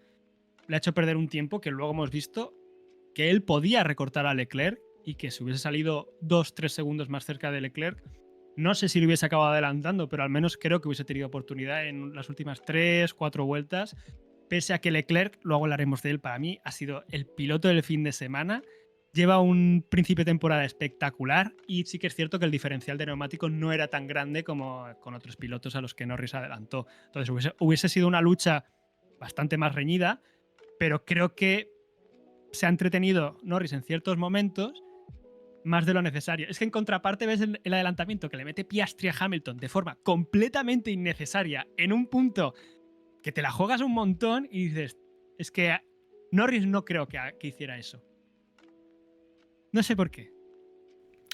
le ha hecho perder un tiempo que luego hemos visto que él podía recortar a Leclerc y que si hubiese salido 2-3 segundos más cerca de Leclerc, no sé si lo hubiese acabado adelantando, pero al menos creo que hubiese tenido oportunidad en las últimas 3-4 vueltas. Pese a que Leclerc, luego hablaremos de él, para mí ha sido el piloto del fin de semana. Lleva un principio de temporada espectacular y sí que es cierto que el diferencial de neumáticos no era tan grande como con otros pilotos a los que Norris adelantó. Entonces hubiese sido una lucha bastante más reñida, pero creo que se ha entretenido Norris en ciertos momentos más de lo necesario. Es que en contraparte ves el adelantamiento que le mete Piastri a Hamilton de forma completamente innecesaria en un punto que te la juegas un montón y dices, es que Norris no creo que hiciera eso. No sé por qué.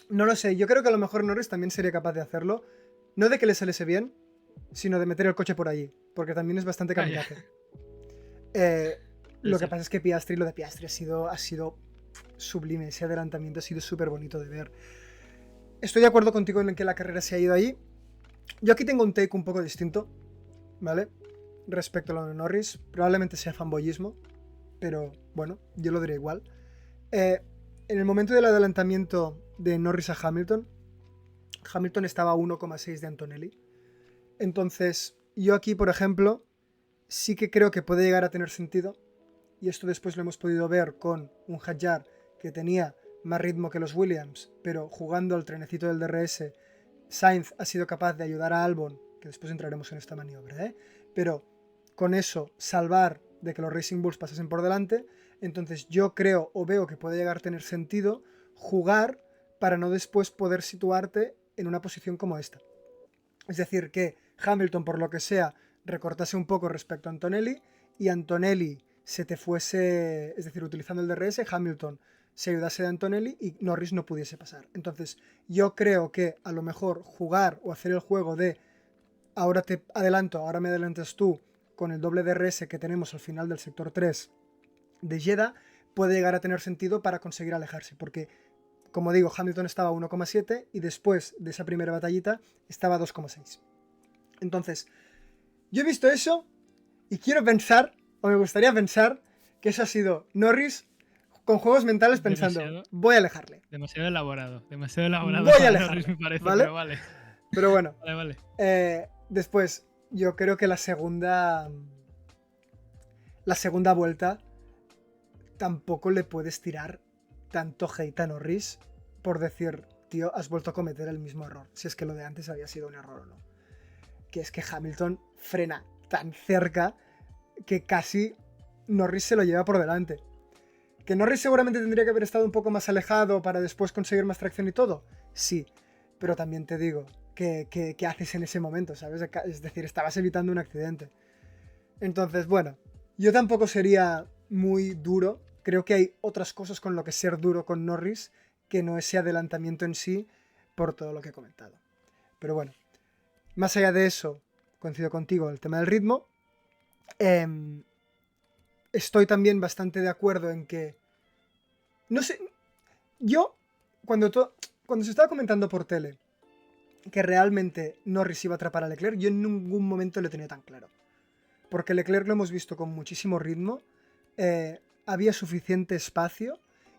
No lo sé, yo creo que a lo mejor Norris también sería capaz de hacerlo. No de que le saliese bien, sino de meter el coche por allí, porque también es bastante kamikaze. Lo que pasa es que lo de Piastri ha sido sublime, ese adelantamiento ha sido súper bonito de ver. Estoy de acuerdo contigo en que la carrera se ha ido ahí. Yo aquí tengo un take un poco distinto, ¿vale? Respecto a lo de Norris. Probablemente sea fanboyismo, pero bueno, yo lo diré igual. En el momento del adelantamiento de Norris a Hamilton, Hamilton estaba a 1,6 de Antonelli. Entonces, yo aquí, por ejemplo, sí que creo que puede llegar a tener sentido, y esto después lo hemos podido ver con un Hadjar que tenía más ritmo que los Williams, pero jugando al trenecito del DRS, Sainz ha sido capaz de ayudar a Albon, que después entraremos en esta maniobra, pero con eso salvar de que los Racing Bulls pasasen por delante. Entonces yo creo o veo que puede llegar a tener sentido jugar para no después poder situarte en una posición como esta. Es decir, que Hamilton, por lo que sea, recortase un poco respecto a Antonelli y Antonelli se te fuese, es decir, utilizando el DRS, Hamilton se ayudase de Antonelli y Norris no pudiese pasar. Entonces yo creo que a lo mejor jugar o hacer el juego de ahora te adelanto, ahora me adelantas tú, con el doble DRS que tenemos al final del sector 3 de Jeddah, puede llegar a tener sentido para conseguir alejarse, porque como digo, Hamilton estaba a 1,7 y después de esa primera batallita estaba a 2,6. Entonces, yo he visto eso y quiero pensar, o me gustaría pensar, que eso ha sido Norris con juegos mentales pensando, voy a alejarle. Demasiado elaborado voy a alejarle, Norris, me parece, ¿vale? pero vale. Pero bueno, vale. Después, yo creo que la segunda vuelta tampoco le puedes tirar tanto hate a Norris por decir, tío, has vuelto a cometer el mismo error, si es que lo de antes había sido un error o no. Que es que Hamilton frena tan cerca que casi Norris se lo lleva por delante. ¿Que Norris seguramente tendría que haber estado un poco más alejado para después conseguir más tracción y todo? Sí, pero también te digo, ¿qué haces en ese momento, sabes? Es decir, estabas evitando un accidente. Entonces, bueno, yo tampoco sería muy duro. Creo que hay otras cosas con lo que ser duro con Norris que no ese adelantamiento en sí por todo lo que he comentado. Pero bueno, más allá de eso, coincido contigo, el tema del ritmo. Estoy también bastante de acuerdo en que... No sé, yo cuando se estaba comentando por tele que realmente Norris iba a atrapar a Leclerc, yo en ningún momento lo tenía tan claro. Porque Leclerc lo hemos visto con muchísimo ritmo, había suficiente espacio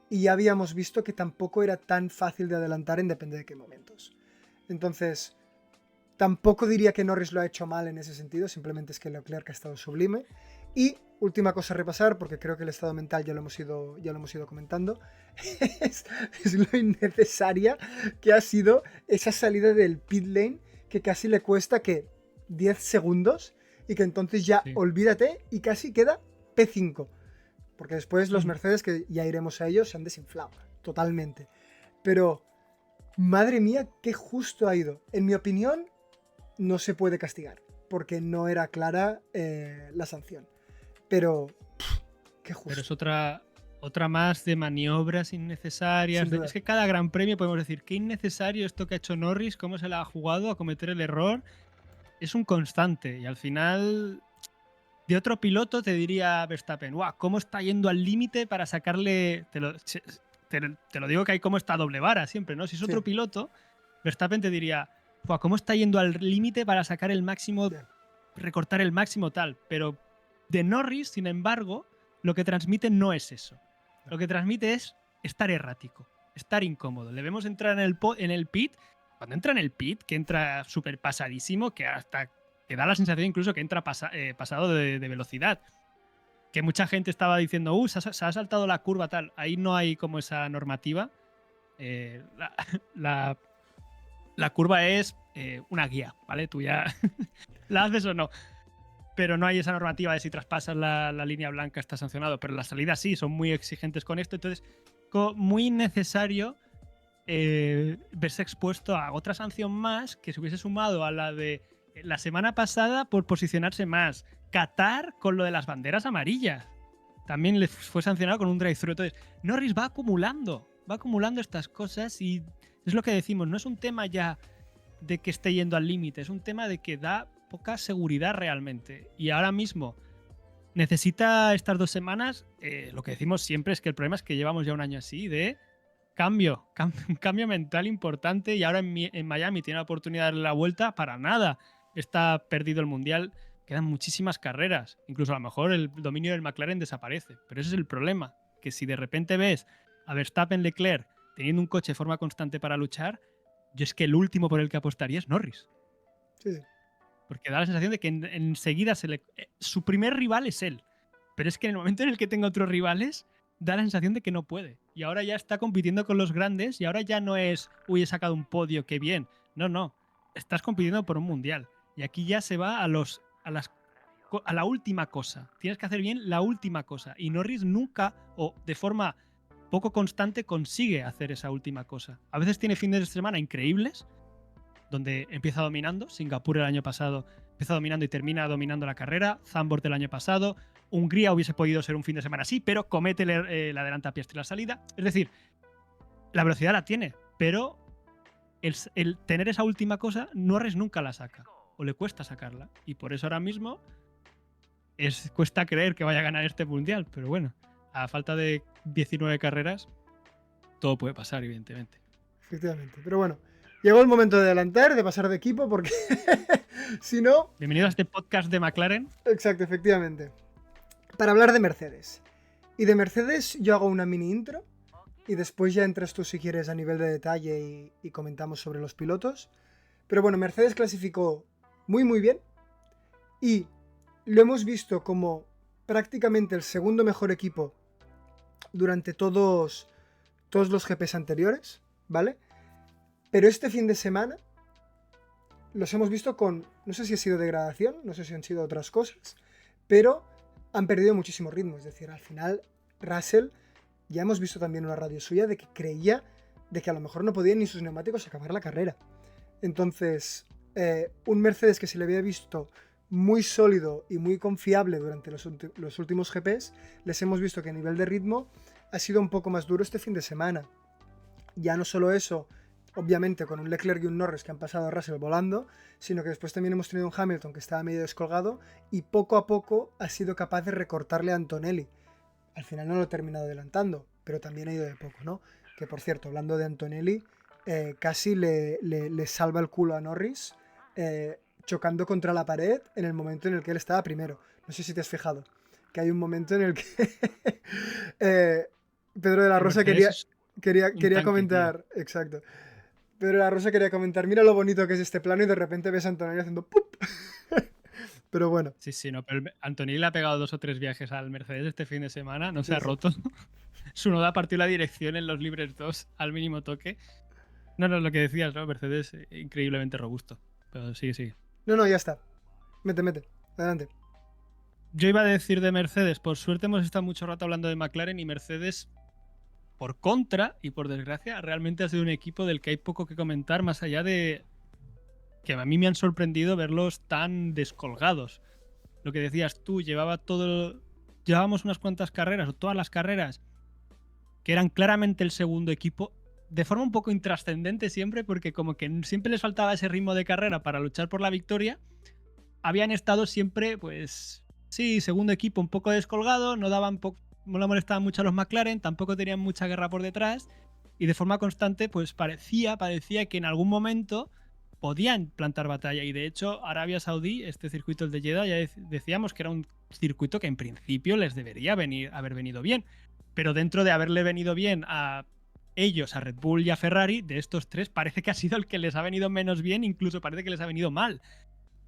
y ya habíamos visto que tampoco era tan fácil de adelantar en depende de qué momentos. Entonces, tampoco diría que Norris lo ha hecho mal en ese sentido, simplemente es que Leclerc ha estado sublime. Y última cosa a repasar, porque creo que el estado mental ya lo hemos ido comentando, es lo innecesaria que ha sido esa salida del pit lane, que casi le cuesta que 10 segundos y que entonces ya olvídate y casi queda P5. Porque después los Mercedes, que ya iremos a ellos, se han desinflado totalmente. Pero, madre mía, qué justo ha ido. En mi opinión, no se puede castigar, porque no era clara la sanción. Pero, qué justo. Pero es otra más de maniobras innecesarias. Es que cada gran premio podemos decir, qué innecesario esto que ha hecho Norris, cómo se la ha jugado a cometer el error. Es un constante y al final de otro piloto te diría Verstappen, ¡guau! ¿Cómo está yendo al límite para sacarle... Te lo digo que hay como esta doble vara siempre, ¿no? Si es otro piloto, Verstappen te diría, ¡guau! ¿Cómo está yendo al límite para sacar el máximo, recortar el máximo tal? Pero de Norris, sin embargo, lo que transmite no es eso. Lo que transmite es estar errático, estar incómodo. Le vemos entrar en el pit. Cuando entra en el pit, que entra súper pasadísimo, que hasta que da la sensación incluso que entra pasado de velocidad. Que mucha gente estaba diciendo, se ha saltado la curva tal. Ahí no hay como esa normativa. La curva es una guía, ¿vale? Tú ya la haces o no. Pero no hay esa normativa de si traspasas la línea blanca está sancionado. Pero las salidas sí, son muy exigentes con esto. Entonces, muy necesario verse expuesto a otra sanción más que se hubiese sumado a la de la semana pasada por posicionarse más. Qatar con lo de las banderas amarillas. También le fue sancionado con un drive-thru. Entonces, Norris va acumulando estas cosas y es lo que decimos, no es un tema ya de que esté yendo al límite, es un tema de que da poca seguridad realmente. Y ahora mismo necesita estas 2 semanas, lo que decimos siempre es que el problema es que llevamos ya un año así de un cambio mental importante y ahora en Miami tiene la oportunidad de darle la vuelta para nada. Está perdido el Mundial, quedan muchísimas carreras, incluso a lo mejor el dominio del McLaren desaparece, pero ese es el problema, que si de repente ves a Verstappen, Leclerc teniendo un coche de forma constante para luchar, yo es que el último por el que apostaría es Norris. Sí. Porque da la sensación de que enseguida su primer rival es él, pero es que en el momento en el que tenga otros rivales da la sensación de que no puede. Y ahora ya está compitiendo con los grandes y ahora ya no es, uy, he sacado un podio, qué bien. No. Estás compitiendo por un mundial. Y aquí ya se va a la última cosa. Tienes que hacer bien la última cosa. Y Norris nunca, o de forma poco constante, consigue hacer esa última cosa. A veces tiene fines de semana increíbles, donde empieza dominando. Singapur el año pasado empieza dominando y termina dominando la carrera. Zandvoort el año pasado. Hungría hubiese podido ser un fin de semana así, pero comete la adelanta a Piastri la salida. Es decir, la velocidad la tiene, pero el tener esa última cosa, Norris nunca la saca. O le cuesta sacarla. Y por eso ahora mismo cuesta creer que vaya a ganar este mundial. Pero bueno, a falta de 19 carreras, todo puede pasar, evidentemente. Efectivamente. Pero bueno, llegó el momento de adelantar, de pasar de equipo, porque si no... Bienvenido a este podcast de McLaren. Exacto, efectivamente. Para hablar de Mercedes. Y de Mercedes yo hago una mini intro y después ya entras tú si quieres a nivel de detalle y comentamos sobre los pilotos. Pero bueno, Mercedes clasificó muy bien y lo hemos visto como prácticamente el segundo mejor equipo durante todos los GPs anteriores, ¿vale? Pero este fin de semana los hemos visto con, no sé si ha sido degradación, no sé si han sido otras cosas, pero han perdido muchísimo ritmo. Es decir, al final Russell ya hemos visto también una radio suya de que creía de que a lo mejor no podían ni sus neumáticos acabar la carrera. Entonces, un Mercedes que se le había visto muy sólido y muy confiable durante los últimos GPs, les hemos visto que a nivel de ritmo ha sido un poco más duro este fin de semana. Ya no solo eso, obviamente con un Leclerc y un Norris que han pasado a Russell volando, sino que después también hemos tenido un Hamilton que estaba medio descolgado y poco a poco ha sido capaz de recortarle a Antonelli. Al final no lo ha terminado adelantando, pero también ha ido de poco, ¿no? Que por cierto, hablando de Antonelli, casi le salva el culo a Norris chocando contra la pared en el momento en el que él estaba primero. No sé si te has fijado, que hay un momento en el que Pedro de la Rosa quería comentar, tío. Exacto. Pedro de la Rosa quería comentar, mira lo bonito que es este plano y de repente ves a Antonelli haciendo ¡pup! Pero bueno. Sí, no, pero Antonelli le ha pegado 2 o 3 viajes al Mercedes este fin de semana, no se ha roto. Su noda partió la dirección en los libres 2 al mínimo toque. No, lo que decías, ¿no? Mercedes increíblemente robusto. Pero sigue. No, ya está. Mete. Adelante. Yo iba a decir de Mercedes, por suerte hemos estado mucho rato hablando de McLaren y Mercedes, por contra y por desgracia, realmente ha sido un equipo del que hay poco que comentar más allá de que a mí me han sorprendido verlos tan descolgados. Lo que decías tú, llevábamos unas cuantas carreras, o todas las carreras, que eran claramente el segundo equipo, de forma un poco intrascendente siempre, porque como que siempre les faltaba ese ritmo de carrera para luchar por la victoria, habían estado siempre, pues, sí, segundo equipo un poco descolgado, no le molestaban mucho a los McLaren, tampoco tenían mucha guerra por detrás, y de forma constante, pues parecía que en algún momento podían plantar batalla. Y de hecho, Arabia Saudí, este circuito el de Jeddah, ya decíamos que era un circuito que en principio les debería haber venido bien. Pero dentro de haberle venido bien a ellos, a Red Bull y a Ferrari, de estos tres, parece que ha sido el que les ha venido menos bien, incluso parece que les ha venido mal.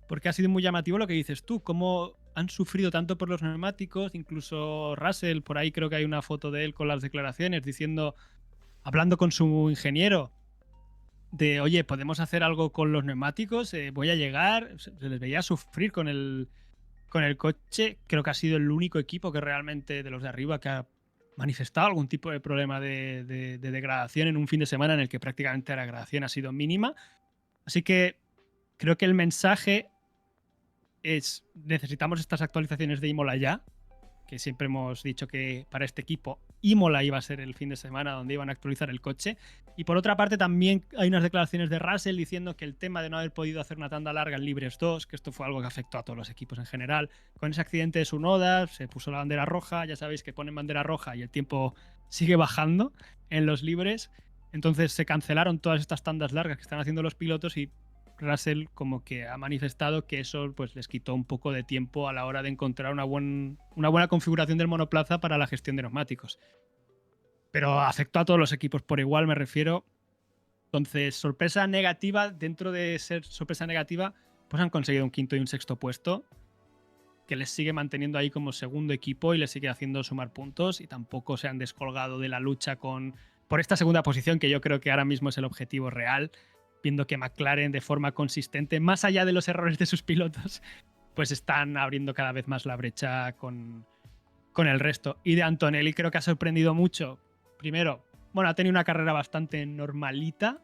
Porque ha sido muy llamativo lo que dices tú, cómo han sufrido tanto por los neumáticos, incluso Russell, por ahí creo que hay una foto de él con las declaraciones hablando con su ingeniero, de, oye, ¿podemos hacer algo con los neumáticos? Voy a llegar. Se les veía sufrir con el coche. Creo que ha sido el único equipo que realmente, de los de arriba, que ha manifestado algún tipo de problema de degradación en un fin de semana en el que prácticamente la degradación ha sido mínima. Así que creo que el mensaje es, necesitamos estas actualizaciones de Imola ya, que siempre hemos dicho que para este equipo Imola iba a ser el fin de semana donde iban a actualizar el coche. Y por otra parte también hay unas declaraciones de Russell diciendo que el tema de no haber podido hacer una tanda larga en Libres 2, que esto fue algo que afectó a todos los equipos en general, con ese accidente de Tsunoda se puso la bandera roja, ya sabéis que ponen bandera roja y el tiempo sigue bajando en los libres, entonces se cancelaron todas estas tandas largas que están haciendo los pilotos y Russell como que ha manifestado que eso pues les quitó un poco de tiempo a la hora de encontrar una buena configuración del monoplaza para la gestión de neumáticos. Pero afectó a todos los equipos por igual, me refiero. Entonces, sorpresa negativa, dentro de ser sorpresa negativa, pues han conseguido un quinto y un sexto puesto, que les sigue manteniendo ahí como segundo equipo y les sigue haciendo sumar puntos, y tampoco se han descolgado de la lucha por esta segunda posición, que yo creo que ahora mismo es el objetivo real, viendo que McLaren de forma consistente, más allá de los errores de sus pilotos, pues están abriendo cada vez más la brecha con el resto. Y de Antonelli creo que ha sorprendido mucho. Primero, bueno, ha tenido una carrera bastante normalita,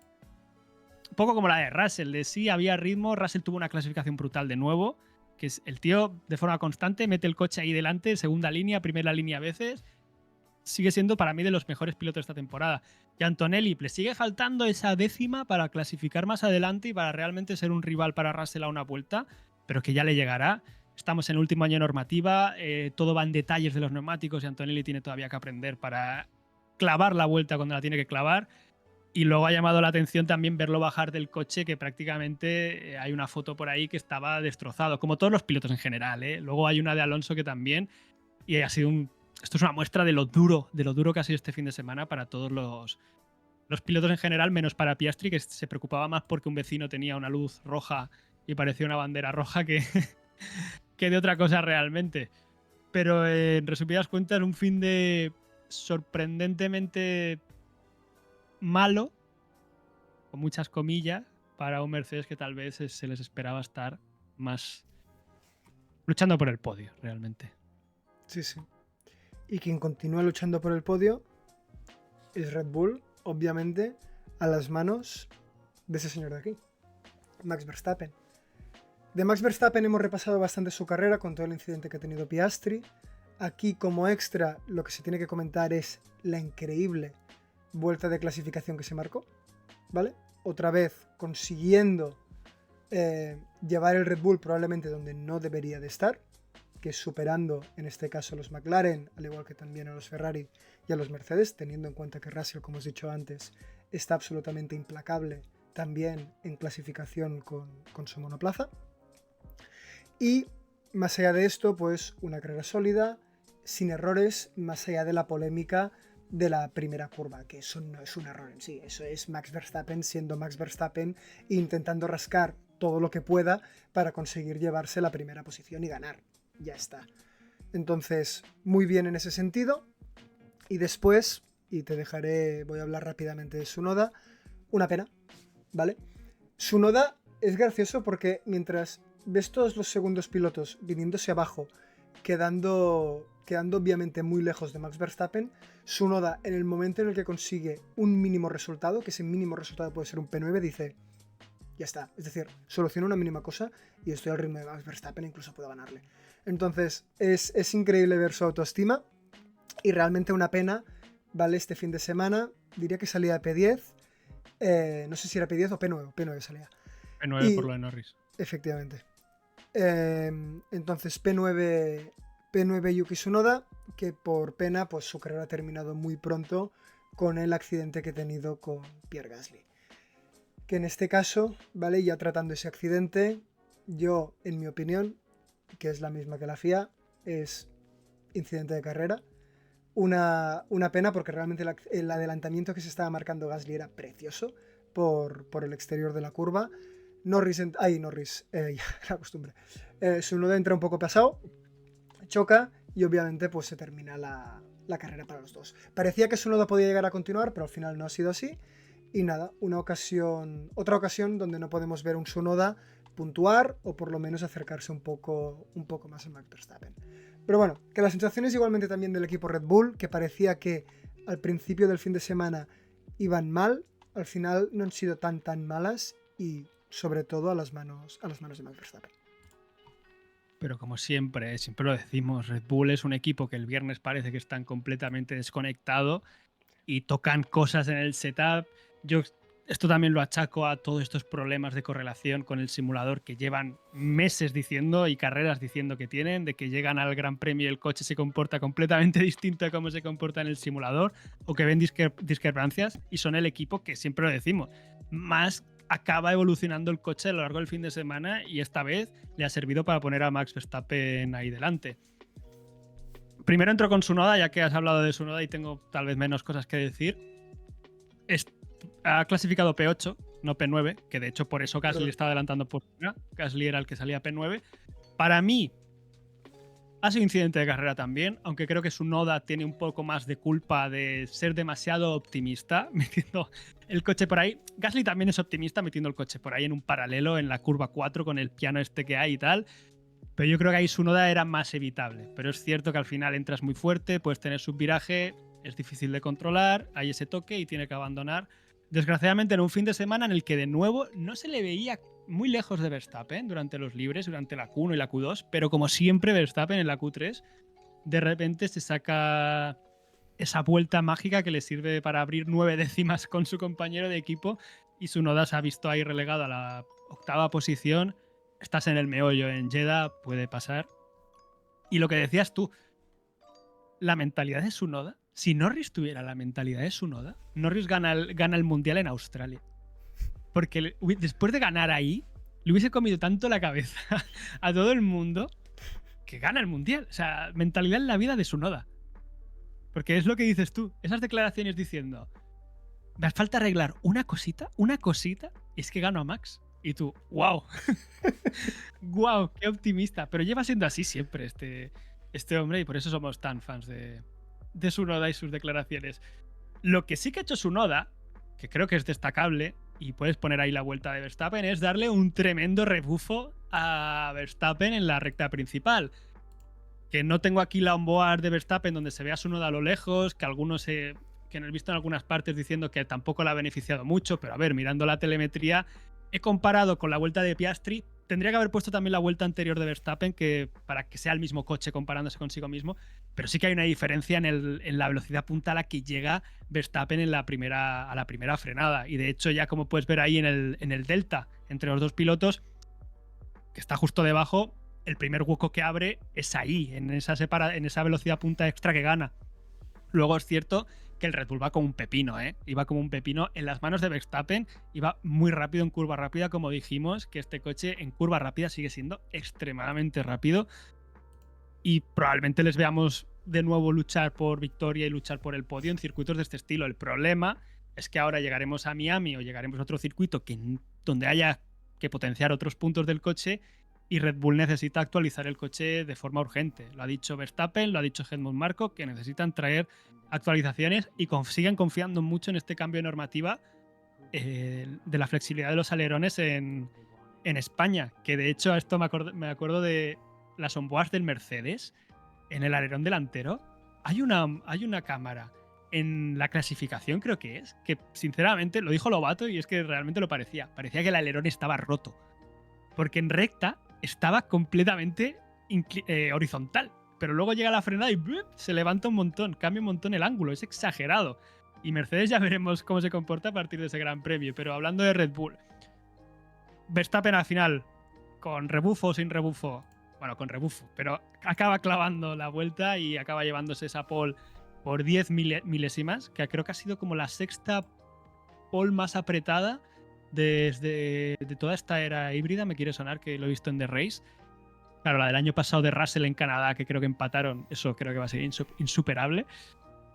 un poco como la de Russell, de sí había ritmo, Russell tuvo una clasificación brutal de nuevo, que es el tío de forma constante mete el coche ahí delante, segunda línea, primera línea a veces, sigue siendo para mí de los mejores pilotos de esta temporada. Y a Antonelli le sigue faltando esa décima para clasificar más adelante y para realmente ser un rival para Russell a una vuelta, pero que ya le llegará. Estamos en el último año de normativa, todo va en detalles de los neumáticos y Antonelli tiene todavía que aprender para clavar la vuelta cuando la tiene que clavar. Y luego ha llamado la atención también verlo bajar del coche, que prácticamente hay una foto por ahí que estaba destrozado, como todos los pilotos en general, ¿eh? Luego hay una de Alonso que también, y ha sido esto es una muestra de lo duro que ha sido este fin de semana para todos los pilotos en general, menos para Piastri, que se preocupaba más porque un vecino tenía una luz roja y parecía una bandera roja que, que de otra cosa realmente. Pero en resumidas cuentas, un fin de sorprendentemente malo, con muchas comillas, para un Mercedes que tal vez se les esperaba estar más luchando por el podio, realmente. Sí. Y quien continúa luchando por el podio es Red Bull, obviamente, a las manos de ese señor de aquí, Max Verstappen. De Max Verstappen hemos repasado bastante su carrera con todo el incidente que ha tenido Piastri. Aquí, como extra, lo que se tiene que comentar es la increíble vuelta de clasificación que se marcó, ¿vale? Otra vez consiguiendo llevar el Red Bull probablemente donde no debería de estar, que es superando en este caso a los McLaren, al igual que también a los Ferrari y a los Mercedes, teniendo en cuenta que Russell, como os he dicho antes, está absolutamente implacable también en clasificación con su monoplaza. Y más allá de esto, pues una carrera sólida, sin errores, más allá de la polémica de la primera curva, que eso no es un error en sí, eso es Max Verstappen siendo Max Verstappen e intentando rascar todo lo que pueda para conseguir llevarse la primera posición y ganar. Ya está. Entonces, muy bien en ese sentido. Y después, y te dejaré, voy a hablar rápidamente de Tsunoda, una pena, ¿vale? Tsunoda es gracioso porque mientras ves todos los segundos pilotos viniéndose abajo, quedando obviamente muy lejos de Max Verstappen, Tsunoda, en el momento en el que consigue un mínimo resultado, que ese mínimo resultado puede ser un P9, dice, ya está. Es decir, soluciono una mínima cosa y estoy al ritmo de Max Verstappen, incluso puedo ganarle. Entonces, es increíble ver su autoestima y realmente una pena, ¿vale? Este fin de semana, diría que salía de P10, no sé si era P10 o P9, P9 salía. P9 por lo de Norris. Efectivamente. Entonces, P9 Yuki Tsunoda, que por pena, pues su carrera ha terminado muy pronto con el accidente que ha tenido con Pierre Gasly. Que en este caso, ¿vale? Ya tratando ese accidente, yo, en mi opinión, que es la misma que la FIA, es incidente de carrera. Una pena porque realmente el adelantamiento que se estaba marcando Gasly era precioso por el exterior de la curva. Norris, ya la costumbre. Tsunoda entra un poco pasado, choca y obviamente pues se termina la carrera para los dos. Parecía que Tsunoda podía llegar a continuar, pero al final no ha sido así. Y nada, otra ocasión donde no podemos ver un Tsunoda puntuar o por lo menos acercarse un poco más a Max Verstappen. Pero bueno, que las sensaciones igualmente también del equipo Red Bull, que parecía que al principio del fin de semana iban mal, al final no han sido tan malas y sobre todo a las manos de Max Verstappen. Pero como siempre lo decimos, Red Bull es un equipo que el viernes parece que están completamente desconectados y tocan cosas en el setup. Yo esto también lo achaco a todos estos problemas de correlación con el simulador que llevan meses diciendo y carreras diciendo que tienen, de que llegan al Gran Premio y el coche se comporta completamente distinto a cómo se comporta en el simulador, o que ven discrepancias, y son el equipo que siempre lo decimos, más acaba evolucionando el coche a lo largo del fin de semana, y esta vez le ha servido para poner a Max Verstappen ahí delante. Primero entro con Tsunoda, ya que has hablado de Tsunoda y tengo tal vez menos cosas que decir. Ha clasificado P8, no P9, que de hecho por eso Gasly está adelantando por una. Gasly era el que salía P9. Para mí ha sido incidente de carrera también, aunque creo que Tsunoda tiene un poco más de culpa de ser demasiado optimista metiendo el coche por ahí. Gasly también es optimista metiendo el coche por ahí en un paralelo en la curva 4 con el piano este que hay y tal. Pero yo creo que ahí Tsunoda era más evitable. Pero es cierto que al final entras muy fuerte, puedes tener subviraje, es difícil de controlar, hay ese toque y tiene que abandonar. Desgraciadamente en un fin de semana en el que de nuevo no se le veía muy lejos de Verstappen durante los libres, durante la Q1 y la Q2, pero como siempre Verstappen en la Q3 de repente se saca esa vuelta mágica que le sirve para abrir 9 décimas con su compañero de equipo, y Tsunoda se ha visto ahí relegado a la 8ª posición. Estás en el meollo en Jeddah, puede pasar. Y lo que decías tú, la mentalidad de Tsunoda, si Norris tuviera la mentalidad de Tsunoda, Norris gana el Mundial en Australia. Porque después de ganar ahí, le hubiese comido tanto la cabeza a todo el mundo que gana el Mundial. O sea, mentalidad en la vida de Tsunoda. Porque es lo que dices tú, esas declaraciones diciendo, me falta arreglar una cosita, y es que gano a Max. Y tú, wow, wow, qué optimista. Pero lleva siendo así siempre este hombre, y por eso somos tan fans de Tsunoda y sus declaraciones. Lo que sí que ha hecho Tsunoda, que creo que es destacable, y puedes poner ahí la vuelta de Verstappen, es darle un tremendo rebufo a Verstappen en la recta principal. Que no tengo aquí la onboard de Verstappen donde se vea Tsunoda a lo lejos, que algunos que no he visto en algunas partes diciendo que tampoco le ha beneficiado mucho, pero a ver, mirando la telemetría, he comparado con la vuelta de Piastri. Tendría que haber puesto también la vuelta anterior de Verstappen para que sea el mismo coche comparándose consigo mismo, pero sí que hay una diferencia en la velocidad punta a la que llega Verstappen a la primera frenada. Y de hecho, ya como puedes ver ahí en el delta entre los dos pilotos, que está justo debajo, el primer hueco que abre es ahí, en esa velocidad punta extra que gana. Luego es cierto que el Red Bull va como un pepino, ¿eh? Iba como un pepino en las manos de Verstappen, iba muy rápido en curva rápida, como dijimos, que este coche en curva rápida sigue siendo extremadamente rápido y probablemente les veamos de nuevo luchar por victoria y luchar por el podio en circuitos de este estilo. El problema es que ahora llegaremos a Miami o llegaremos a otro circuito donde haya que potenciar otros puntos del coche y Red Bull necesita actualizar el coche de forma urgente. Lo ha dicho Verstappen, lo ha dicho Helmut Marko, que necesitan traer actualizaciones y siguen confiando mucho en este cambio de normativa de la flexibilidad de los alerones en España, que de hecho a esto me acuerdo de las onboards del Mercedes. En el alerón delantero hay una cámara en la clasificación, creo que es, que sinceramente lo dijo Lobato y es que realmente lo parecía que el alerón estaba roto, porque en recta estaba completamente horizontal, pero luego llega la frenada y ¡blum!, se levanta un montón, cambia un montón el ángulo, es exagerado. Y Mercedes ya veremos cómo se comporta a partir de ese Gran Premio. Pero hablando de Red Bull, Verstappen al final, con rebufo o sin rebufo, bueno, con rebufo, pero acaba clavando la vuelta y acaba llevándose esa pole por 10 milésimas, que creo que ha sido como la sexta pole más apretada de toda esta era híbrida. Me quiere sonar que lo he visto en The Race. Claro, la del año pasado de Russell en Canadá, que creo que empataron, eso creo que va a ser insuperable.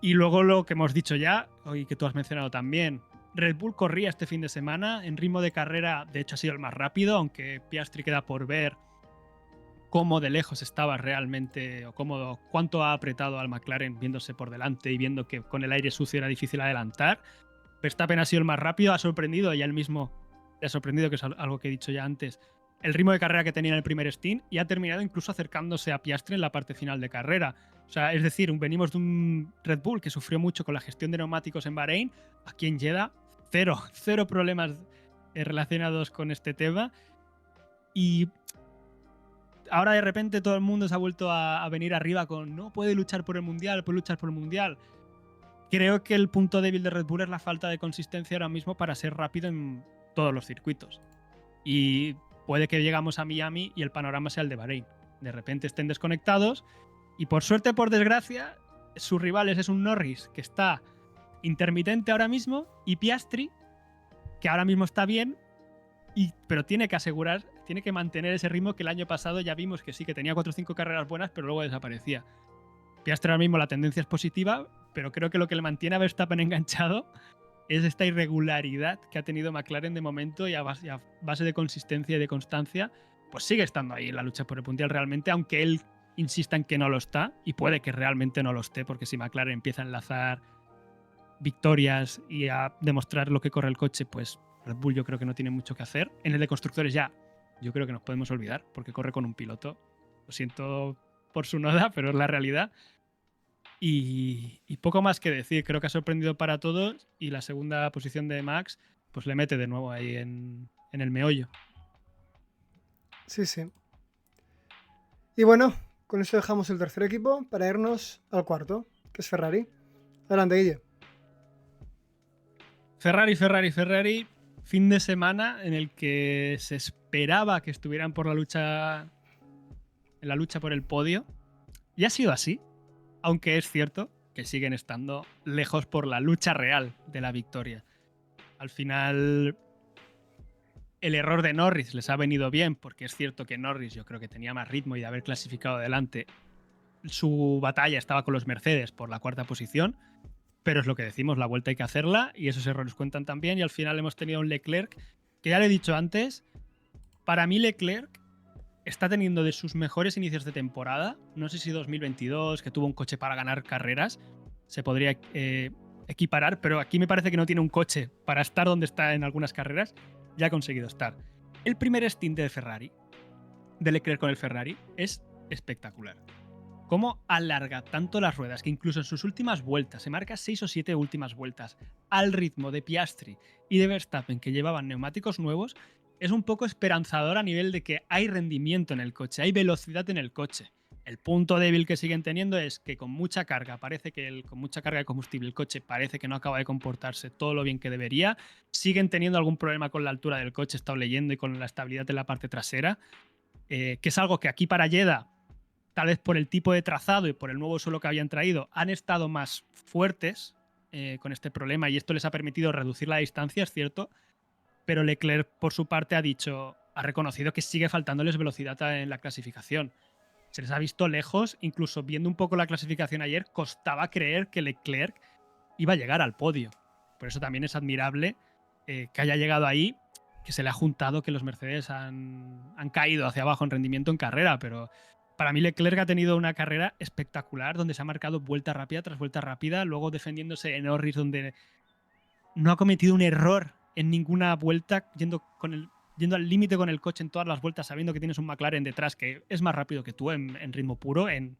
Y luego lo que hemos dicho ya, y que tú has mencionado también, Red Bull corría este fin de semana en ritmo de carrera, de hecho ha sido el más rápido, aunque Piastri queda por ver cómo de lejos estaba realmente, o cuánto ha apretado al McLaren viéndose por delante y viendo que con el aire sucio era difícil adelantar. Verstappen ha sido el más rápido, ha sorprendido, y a él mismo le ha sorprendido, que es algo que he dicho ya antes, el ritmo de carrera que tenía en el primer stint, y ha terminado incluso acercándose a Piastri en la parte final de carrera. O sea, es decir, venimos de un Red Bull que sufrió mucho con la gestión de neumáticos en Bahrein. Aquí en Jeddah, cero problemas relacionados con este tema. Y ahora de repente todo el mundo se ha vuelto a venir arriba con no puede luchar por el Mundial, puede luchar por el Mundial. Creo que el punto débil de Red Bull es la falta de consistencia ahora mismo para ser rápido en todos los circuitos. Y puede que llegamos a Miami y el panorama sea el de Bahrein. De repente estén desconectados y por suerte, por desgracia, sus rivales es un Norris que está intermitente ahora mismo y Piastri, que ahora mismo está bien, pero tiene que mantener ese ritmo que el año pasado ya vimos que sí, que tenía 4 o 5 carreras buenas, pero luego desaparecía. Piastri ahora mismo la tendencia es positiva, pero creo que lo que le mantiene a Verstappen enganchado es esta irregularidad que ha tenido McLaren de momento, y a base de consistencia y de constancia, pues sigue estando ahí en la lucha por el Mundial realmente, aunque él insista en que no lo está, y puede que realmente no lo esté, porque si McLaren empieza a enlazar victorias y a demostrar lo que corre el coche, pues Red Bull yo creo que no tiene mucho que hacer. En el de constructores ya, yo creo que nos podemos olvidar, porque corre con un piloto. Lo siento por su noda, pero es la realidad. Y poco más que decir, creo que ha sorprendido para todos, y la segunda posición de Max pues le mete de nuevo ahí en el meollo. Sí, sí. Y bueno, con eso dejamos el tercer equipo para irnos al cuarto, que es Ferrari. Adelante, Guille. Ferrari, fin de semana en el que se esperaba que estuvieran en la lucha por el podio, y ha sido así, aunque es cierto que siguen estando lejos por la lucha real de la victoria. Al final, el error de Norris les ha venido bien, porque es cierto que Norris yo creo que tenía más ritmo, y de haber clasificado adelante, su batalla estaba con los Mercedes por la cuarta posición, pero es lo que decimos, la vuelta hay que hacerla y esos errores cuentan también, y al final hemos tenido un Leclerc que, ya le he dicho antes, para mí Leclerc está teniendo de sus mejores inicios de temporada. No sé si 2022, que tuvo un coche para ganar carreras, se podría equiparar, pero aquí me parece que no tiene un coche para estar donde está en algunas carreras. Ya ha conseguido estar. El primer stint de Leclerc con el Ferrari es espectacular. cómo alarga tanto las ruedas que incluso en sus últimas vueltas, se marca 6 o 7 últimas vueltas, al ritmo de Piastri y de Verstappen, que llevaban neumáticos nuevos, es un poco esperanzador a nivel de que hay rendimiento en el coche, hay velocidad en el coche. El punto débil que siguen teniendo es que con mucha carga, con mucha carga de combustible, el coche parece que no acaba de comportarse todo lo bien que debería. Siguen teniendo algún problema con la altura del coche, he estado leyendo, y con la estabilidad de la parte trasera, que es algo que aquí para Jeddah, tal vez por el tipo de trazado y por el nuevo suelo que habían traído, han estado más fuertes con este problema, y esto les ha permitido reducir la distancia, es cierto, pero Leclerc, por su parte, ha reconocido que sigue faltándoles velocidad en la clasificación. Se les ha visto lejos, incluso viendo un poco la clasificación ayer, costaba creer que Leclerc iba a llegar al podio. Por eso también es admirable que haya llegado ahí, que se le ha juntado que los Mercedes han caído hacia abajo en rendimiento en carrera, pero para mí Leclerc ha tenido una carrera espectacular donde se ha marcado vuelta rápida tras vuelta rápida, luego defendiéndose en Norris, donde no ha cometido un error en ninguna vuelta, yendo al límite con el coche en todas las vueltas, sabiendo que tienes un McLaren detrás que es más rápido que tú en ritmo puro, en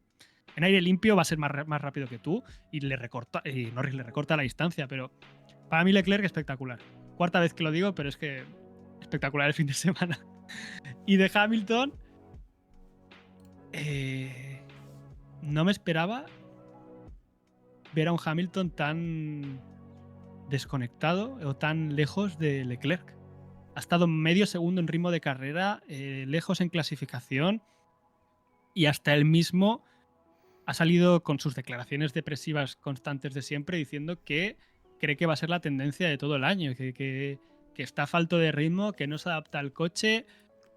aire limpio va a ser más rápido que tú, y Norris le recorta la distancia, pero para mí Leclerc espectacular. Cuarta vez que lo digo, pero es que espectacular el fin de semana. Y de Hamilton, no me esperaba ver a un Hamilton tan desconectado o tan lejos de Leclerc. Ha estado medio segundo en ritmo de carrera, lejos en clasificación, y hasta él mismo ha salido con sus declaraciones depresivas constantes de siempre diciendo que cree que va a ser la tendencia de todo el año, que está falto de ritmo, que no se adapta al coche.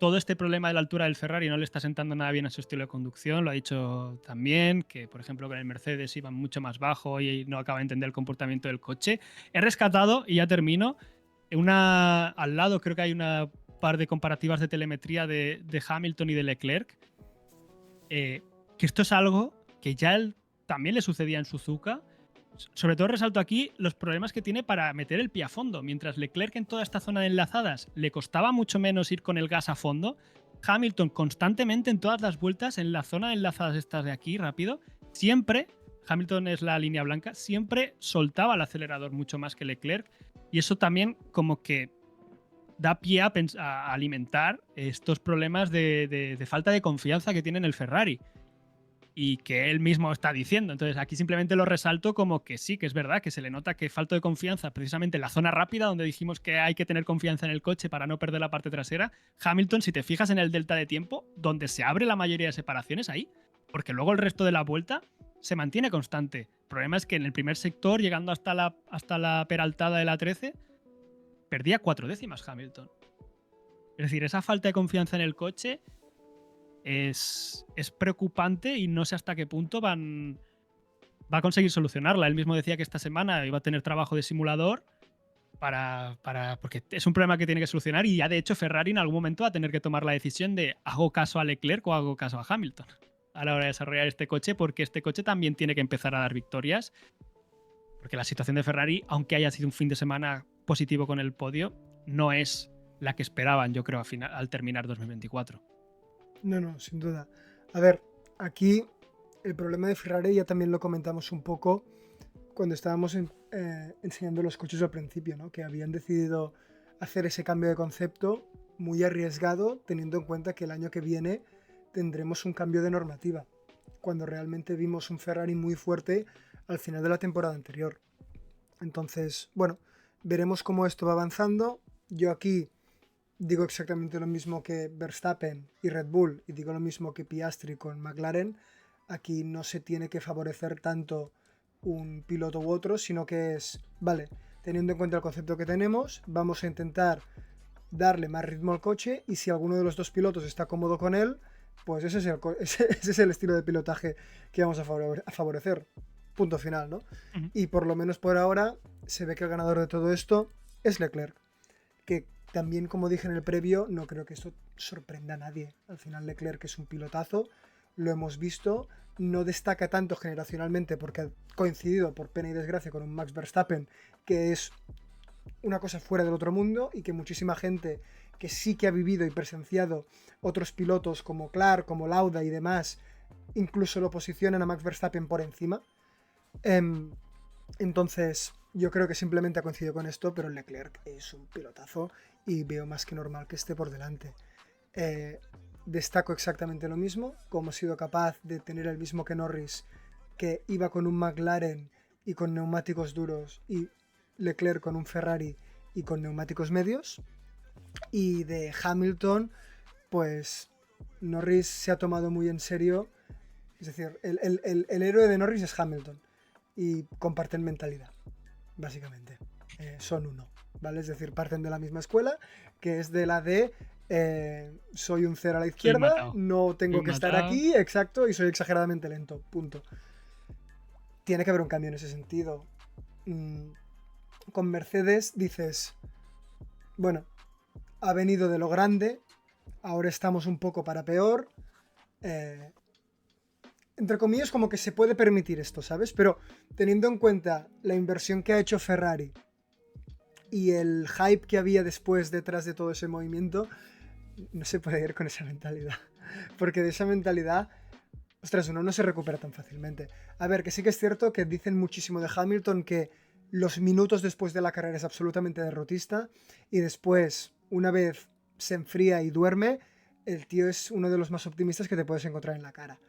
Todo este problema de la altura del Ferrari no le está sentando nada bien a su estilo de conducción, lo ha dicho también, que por ejemplo con el Mercedes iba mucho más bajo y no acaba de entender el comportamiento del coche. He rescatado, y ya termino, al lado creo que hay una par de comparativas de telemetría de Hamilton y de Leclerc, que esto es algo que ya él también le sucedía en Suzuka. Sobre todo resalto aquí los problemas que tiene para meter el pie a fondo. Mientras Leclerc en toda esta zona de enlazadas le costaba mucho menos ir con el gas a fondo, Hamilton constantemente en todas las vueltas en la zona de enlazadas estas de aquí rápido, siempre, Hamilton es la línea blanca, siempre soltaba el acelerador mucho más que Leclerc, y eso también como que da pie a alimentar estos problemas de falta de confianza que tiene en el Ferrari, y que él mismo está diciendo. Entonces aquí simplemente lo resalto como que sí, que es verdad, que se le nota que falta de confianza precisamente en la zona rápida, donde dijimos que hay que tener confianza en el coche para no perder la parte trasera. Hamilton, si te fijas en el delta de tiempo, donde se abre la mayoría de separaciones, ahí, porque luego el resto de la vuelta se mantiene constante. El problema es que en el primer sector, llegando hasta la peraltada de la 13, perdía 4 décimas Hamilton. Es decir, esa falta de confianza en el coche es preocupante, y no sé hasta qué punto va a conseguir solucionarla. Él mismo decía que esta semana iba a tener trabajo de simulador porque es un problema que tiene que solucionar, y ya de hecho Ferrari en algún momento va a tener que tomar la decisión de ¿hago caso a Leclerc o hago caso a Hamilton a la hora de desarrollar este coche? Porque este coche también tiene que empezar a dar victorias, porque la situación de Ferrari, aunque haya sido un fin de semana positivo con el podio, no es la que esperaban, yo creo, al terminar 2024. No, sin duda. A ver, aquí el problema de Ferrari ya también lo comentamos un poco cuando estábamos enseñando los coches al principio, ¿no? Que habían decidido hacer ese cambio de concepto muy arriesgado, teniendo en cuenta que el año que viene tendremos un cambio de normativa, cuando realmente vimos un Ferrari muy fuerte al final de la temporada anterior. Entonces, bueno, veremos cómo esto va avanzando. Yo aquí digo exactamente lo mismo que Verstappen y Red Bull, y digo lo mismo que Piastri con McLaren. Aquí no se tiene que favorecer tanto un piloto u otro, sino que es, vale, teniendo en cuenta el concepto que tenemos, vamos a intentar darle más ritmo al coche, y si alguno de los dos pilotos está cómodo con él, pues ese es el estilo de pilotaje que vamos a favorecer. Punto final, ¿no? Uh-huh. Y por lo menos por ahora se ve que el ganador de todo esto es Leclerc, que también, como dije en el previo, no creo que esto sorprenda a nadie. Al final Leclerc es un pilotazo, lo hemos visto, no destaca tanto generacionalmente porque ha coincidido por pena y desgracia con un Max Verstappen, que es una cosa fuera del otro mundo, y que muchísima gente que sí que ha vivido y presenciado otros pilotos como Clark, como Lauda y demás, incluso lo posicionan a Max Verstappen por encima. Entonces, yo creo que simplemente ha coincidido con esto, pero Leclerc es un pilotazo y veo más que normal que esté por delante. Destaco exactamente lo mismo, como he sido capaz de tener el mismo que Norris, que iba con un McLaren y con neumáticos duros, y Leclerc con un Ferrari y con neumáticos medios. Y de Hamilton, pues Norris se ha tomado muy en serio. Es decir, el héroe de Norris es Hamilton y comparten mentalidad, básicamente. Son uno, ¿vale? Es decir, parten de la misma escuela, que es de la de soy un cero a la izquierda, no tengo que estar aquí, exacto, y soy exageradamente lento, punto. Tiene que haber un cambio en ese sentido. Con Mercedes dices, bueno, ha venido de lo grande, ahora estamos un poco para peor. Entre comillas, como que se puede permitir esto, ¿sabes? Pero teniendo en cuenta la inversión que ha hecho Ferrari y el hype que había después detrás de todo ese movimiento, no se puede ir con esa mentalidad. Porque de esa mentalidad, ostras, uno no se recupera tan fácilmente. A ver, que sí que es cierto que dicen muchísimo de Hamilton que los minutos después de la carrera es absolutamente derrotista y después, una vez se enfría y duerme, el tío es uno de los más optimistas que te puedes encontrar en la cara.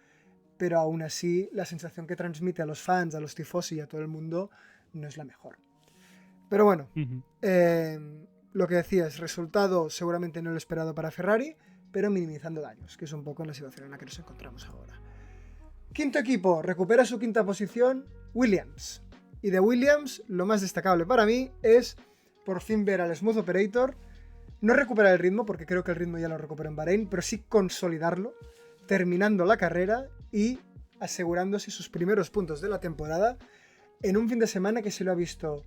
Pero aún así, la sensación que transmite a los fans, a los tifosi y a todo el mundo no es la mejor. Pero bueno, lo que decías, resultado seguramente no lo esperado para Ferrari, pero minimizando daños, que es un poco en la situación en la que nos encontramos ahora. Quinto equipo, recupera su quinta posición, Williams. Y de Williams, lo más destacable para mí es por fin ver al Smooth Operator, no recuperar el ritmo, porque creo que el ritmo ya lo recuperó en Bahrein, pero sí consolidarlo, terminando la carrera y asegurándose sus primeros puntos de la temporada en un fin de semana que se lo ha visto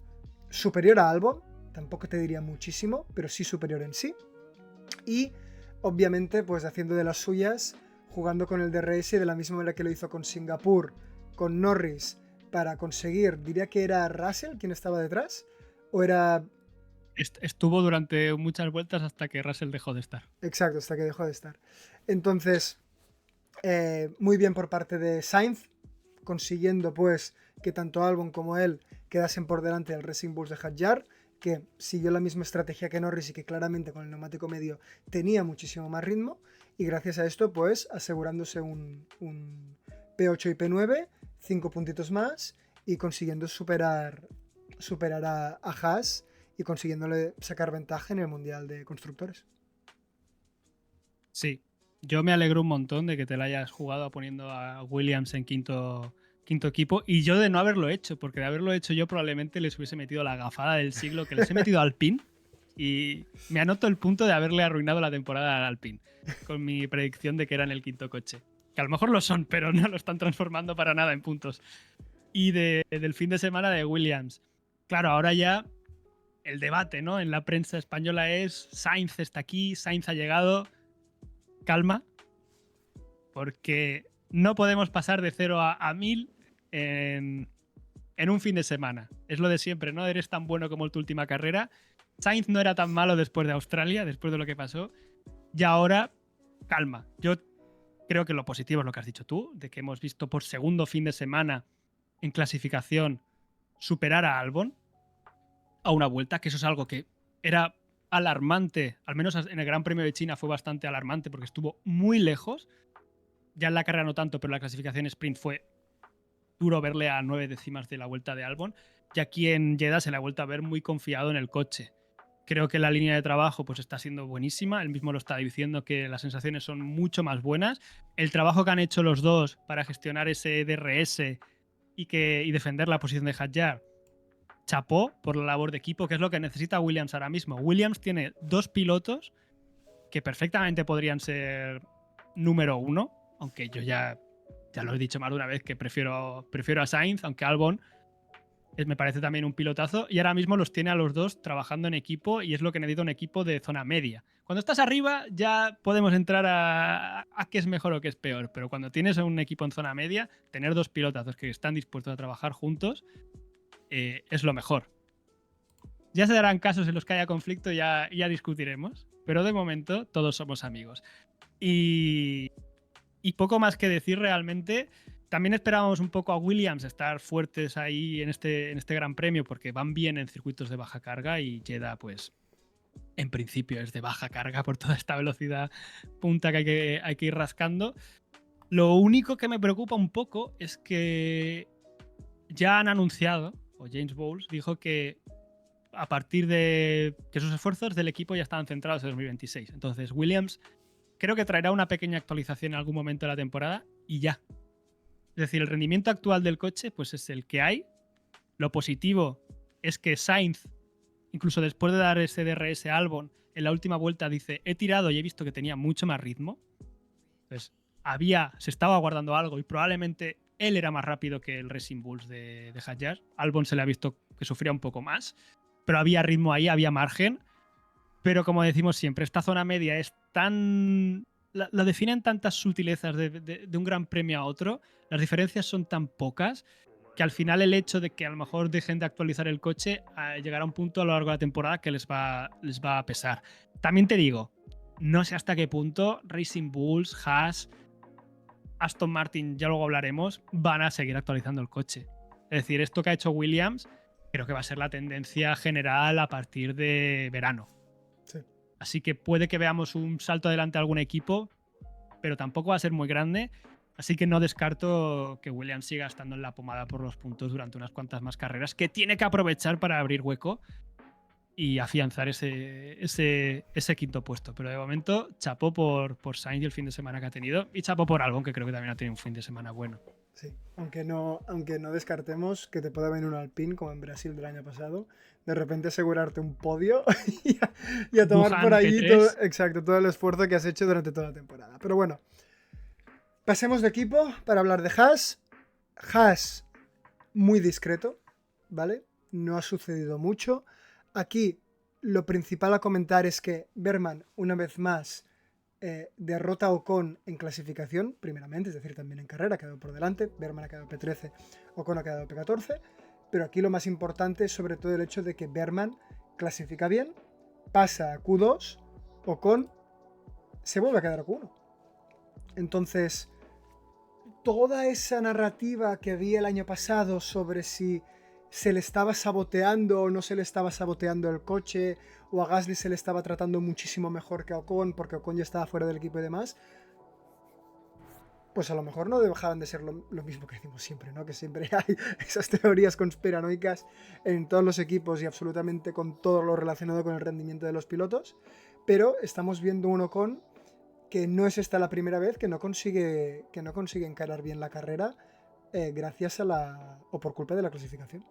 superior a Albon, tampoco te diría muchísimo, pero sí superior en sí, y obviamente pues haciendo de las suyas, jugando con el DRS de la misma manera que lo hizo con Singapur, con Norris, para conseguir, diría que era Russell quien estaba detrás, o era... Estuvo durante muchas vueltas hasta que Russell dejó de estar. Exacto, hasta que dejó de estar. Entonces, muy bien por parte de Sainz, consiguiendo pues que tanto Albon como él quedasen por delante del Racing Bulls de Hadjar, que siguió la misma estrategia que Norris y que claramente con el neumático medio tenía muchísimo más ritmo, y gracias a esto pues asegurándose un P8 y P9, 5 puntitos más, y consiguiendo superar a Haas y consiguiéndole sacar ventaja en el Mundial de Constructores. Sí, yo me alegro un montón de que te la hayas jugado poniendo a Williams en quinto equipo, y yo de no haberlo hecho, porque de haberlo hecho yo probablemente les hubiese metido la gafada del siglo que les he metido al Alpine, y me anoto el punto de haberle arruinado la temporada al Alpine con mi predicción de que eran el quinto coche. Que a lo mejor lo son, pero no lo están transformando para nada en puntos. Y del fin de semana de Williams. Claro, ahora ya el debate, ¿no? En la prensa española es Sainz está aquí, Sainz ha llegado. Calma, porque no podemos pasar de 0 a 1000 en un fin de semana. Es lo de siempre, no eres tan bueno como en tu última carrera. Sainz no era tan malo después de Australia, después de lo que pasó. Y ahora, calma. Yo creo que lo positivo es lo que has dicho tú, de que hemos visto por segundo fin de semana en clasificación superar a Albon a una vuelta, que eso es algo que era alarmante, al menos en el Gran Premio de China fue bastante alarmante porque estuvo muy lejos. Ya en la carrera no tanto, pero en la clasificación sprint fue duro verle a 9 décimas de la vuelta de Albon. Y aquí en Jeddah se le ha vuelto a ver muy confiado en el coche. Creo que la línea de trabajo pues está siendo buenísima. Él mismo lo está diciendo que las sensaciones son mucho más buenas. El trabajo que han hecho los dos para gestionar ese DRS y defender la posición de Hadjar, chapó por la labor de equipo, que es lo que necesita Williams ahora mismo. Williams tiene dos pilotos que perfectamente podrían ser número uno, aunque yo ya lo he dicho más de una vez que prefiero a Sainz, aunque Albon me parece también un pilotazo, y ahora mismo los tiene a los dos trabajando en equipo, y es lo que necesita un equipo de zona media. Cuando estás arriba ya podemos entrar a qué es mejor o qué es peor, pero cuando tienes un equipo en zona media, tener dos pilotazos que están dispuestos a trabajar juntos es lo mejor. Ya se darán casos en los que haya conflicto, ya discutiremos, pero de momento todos somos amigos. Y Y poco más que decir realmente. También esperábamos un poco a Williams estar fuertes ahí en este Gran Premio porque van bien en circuitos de baja carga y Jeddah, pues, en principio es de baja carga por toda esta velocidad punta que hay que ir rascando. Lo único que me preocupa un poco es que ya han anunciado, o James Bowles dijo que a partir de que sus esfuerzos del equipo ya estaban centrados en 2026. Entonces, Williams creo que traerá una pequeña actualización en algún momento de la temporada y ya. Es decir, el rendimiento actual del coche pues es el que hay. Lo positivo es que Sainz, incluso después de dar ese DRS a Albon, en la última vuelta dice, he tirado y he visto que tenía mucho más ritmo. Entonces, se estaba guardando algo y probablemente él era más rápido que el Racing Bulls de Hadjar. Albon se le ha visto que sufría un poco más, pero había ritmo ahí, había margen. Pero como decimos siempre, esta zona media es tan... La definen tantas sutilezas de un gran premio a otro, las diferencias son tan pocas que al final el hecho de que a lo mejor dejen de actualizar el coche llegará a un punto a lo largo de la temporada que les va a pesar. También te digo, no sé hasta qué punto Racing Bulls, Haas, Aston Martin, ya luego hablaremos, van a seguir actualizando el coche. Es decir, esto que ha hecho Williams creo que va a ser la tendencia general a partir de verano. Sí. Así que puede que veamos un salto adelante a algún equipo, pero tampoco va a ser muy grande. Así que no descarto que Williams siga estando en la pomada por los puntos durante unas cuantas más carreras, que tiene que aprovechar para abrir hueco y afianzar ese quinto puesto. Pero de momento, chapó por Sainz y el fin de semana que ha tenido, y chapó por Albon, que creo que también ha tenido un fin de semana bueno. Sí, aunque no descartemos que te pueda venir un Alpine como en Brasil del año pasado, de repente asegurarte un podio y a tomar Wuhan por ahí P3. todo el esfuerzo que has hecho durante toda la temporada. Pero bueno, pasemos de equipo para hablar de Haas. Haas, muy discreto, ¿vale? No ha sucedido mucho. Aquí lo principal a comentar es que Berman, una vez más, derrota a Ocon en clasificación, primeramente, es decir, también en carrera, ha quedado por delante. Berman ha quedado P13, Ocon ha quedado P14. Pero aquí lo más importante es sobre todo el hecho de que Berman clasifica bien, pasa a Q2, Ocon se vuelve a quedar a Q1. Entonces, toda esa narrativa que había el año pasado sobre si se le estaba saboteando o no se le estaba saboteando el coche, o a Gasly se le estaba tratando muchísimo mejor que a Ocon porque Ocon ya estaba fuera del equipo y demás, pues a lo mejor no dejaban de ser lo mismo que decimos siempre, ¿no? Que siempre hay esas teorías conspiranoicas en todos los equipos y absolutamente con todo lo relacionado con el rendimiento de los pilotos, pero estamos viendo un Ocon que no es esta la primera vez que no consigue encarar bien la carrera gracias a o por culpa de la clasificación.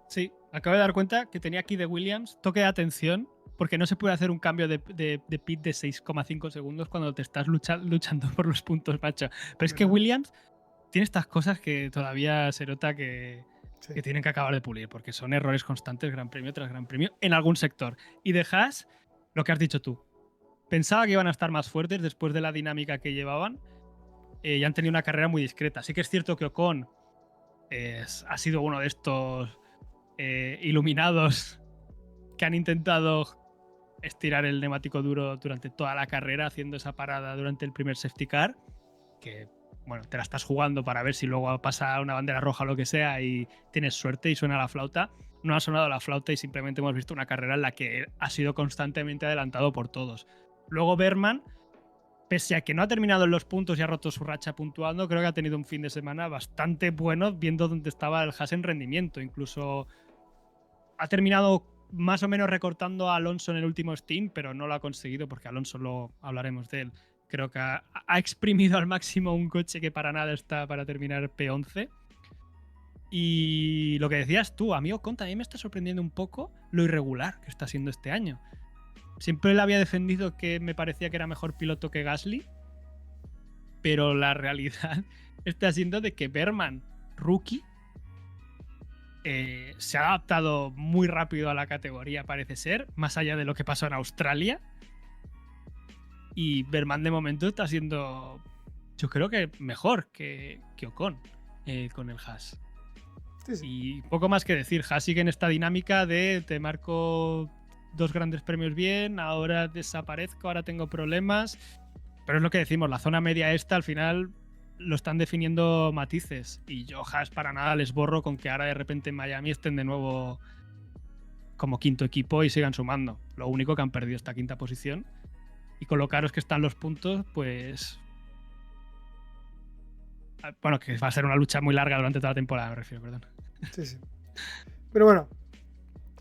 Sí, acabo de dar cuenta que tenía aquí de Williams toque de atención, porque no se puede hacer un cambio de pit de 6,5 segundos cuando te estás luchando por los puntos, macho. Pero es que Williams tiene estas cosas que todavía se nota que tienen que acabar de pulir, porque son errores constantes, gran premio tras gran premio, en algún sector. Y de Haas, lo que has dicho tú. Pensaba que iban a estar más fuertes después de la dinámica que llevaban y han tenido una carrera muy discreta. Sí que es cierto que Ocon ha sido uno de estos iluminados que han intentado estirar el neumático duro durante toda la carrera, haciendo esa parada durante el primer safety car, que bueno, te la estás jugando para ver si luego pasa una bandera roja o lo que sea y tienes suerte y suena la flauta. No ha sonado la flauta y simplemente hemos visto una carrera en la que ha sido constantemente adelantado por todos. Luego Berman, pese a que no ha terminado en los puntos y ha roto su racha puntuando, creo que ha tenido un fin de semana bastante bueno viendo dónde estaba el Haas en rendimiento. Incluso ha terminado más o menos recortando a Alonso en el último stint, pero no lo ha conseguido porque Alonso, lo hablaremos de él, creo que ha exprimido al máximo un coche que para nada está para terminar P11. Y lo que decías tú, a mí Ocon también me está sorprendiendo un poco lo irregular que está siendo este año. Siempre le había defendido que me parecía que era mejor piloto que Gasly, pero la realidad está siendo de que Berman, rookie, se ha adaptado muy rápido a la categoría, parece ser, más allá de lo que pasó en Australia. Y Berman de momento está siendo, yo creo que mejor que Ocon con el Haas. Sí. Y poco más que decir, Haas sigue en esta dinámica de te marco 2 grandes premios bien, ahora desaparezco, ahora tengo problemas. Pero es lo que decimos, la zona media esta al final lo están definiendo matices. Y yo Haas para nada les borro con que ahora de repente en Miami estén de nuevo como quinto equipo y sigan sumando. Lo único que han perdido esta quinta posición. Y con lo caros que están los puntos, pues... Bueno, que va a ser una lucha muy larga durante toda la temporada, me refiero, perdón. Sí, sí. Pero bueno,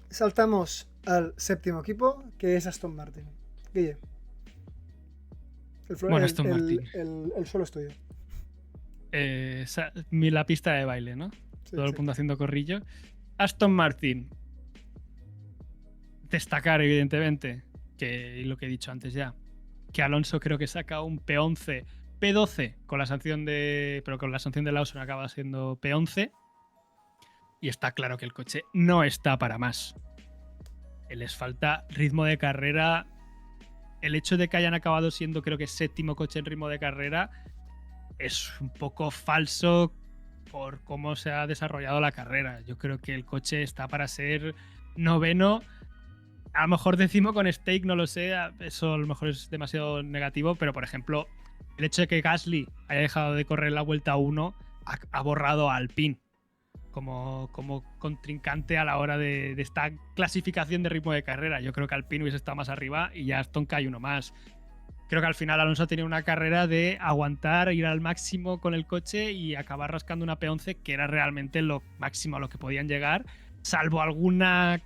saltamos al séptimo equipo, que es Aston Martin. Guille. Aston Martin. El suelo es tuyo. La pista de baile, ¿no? Sí, Todo el mundo haciendo corrillo. Aston Martin. Destacar, evidentemente, que lo que he dicho antes ya, que Alonso creo que saca un P11, P12 con la sanción pero con la sanción de Lawson acaba siendo P11. Y está claro que el coche no está para más. Les falta ritmo de carrera. El hecho de que hayan acabado siendo, creo que, séptimo coche en ritmo de carrera es un poco falso por cómo se ha desarrollado la carrera. Yo creo que el coche está para ser noveno. A lo mejor décimo con Stake, no lo sé. Eso a lo mejor es demasiado negativo. Pero, por ejemplo, el hecho de que Gasly haya dejado de correr la vuelta 1 ha borrado a Alpine como contrincante a la hora de esta clasificación de ritmo de carrera. Yo creo que Alpine hubiese estado más arriba y ya Aston cae uno más. Creo que al final Alonso tenía una carrera de aguantar, ir al máximo con el coche y acabar rascando una P11, que era realmente lo máximo a lo que podían llegar, salvo alguna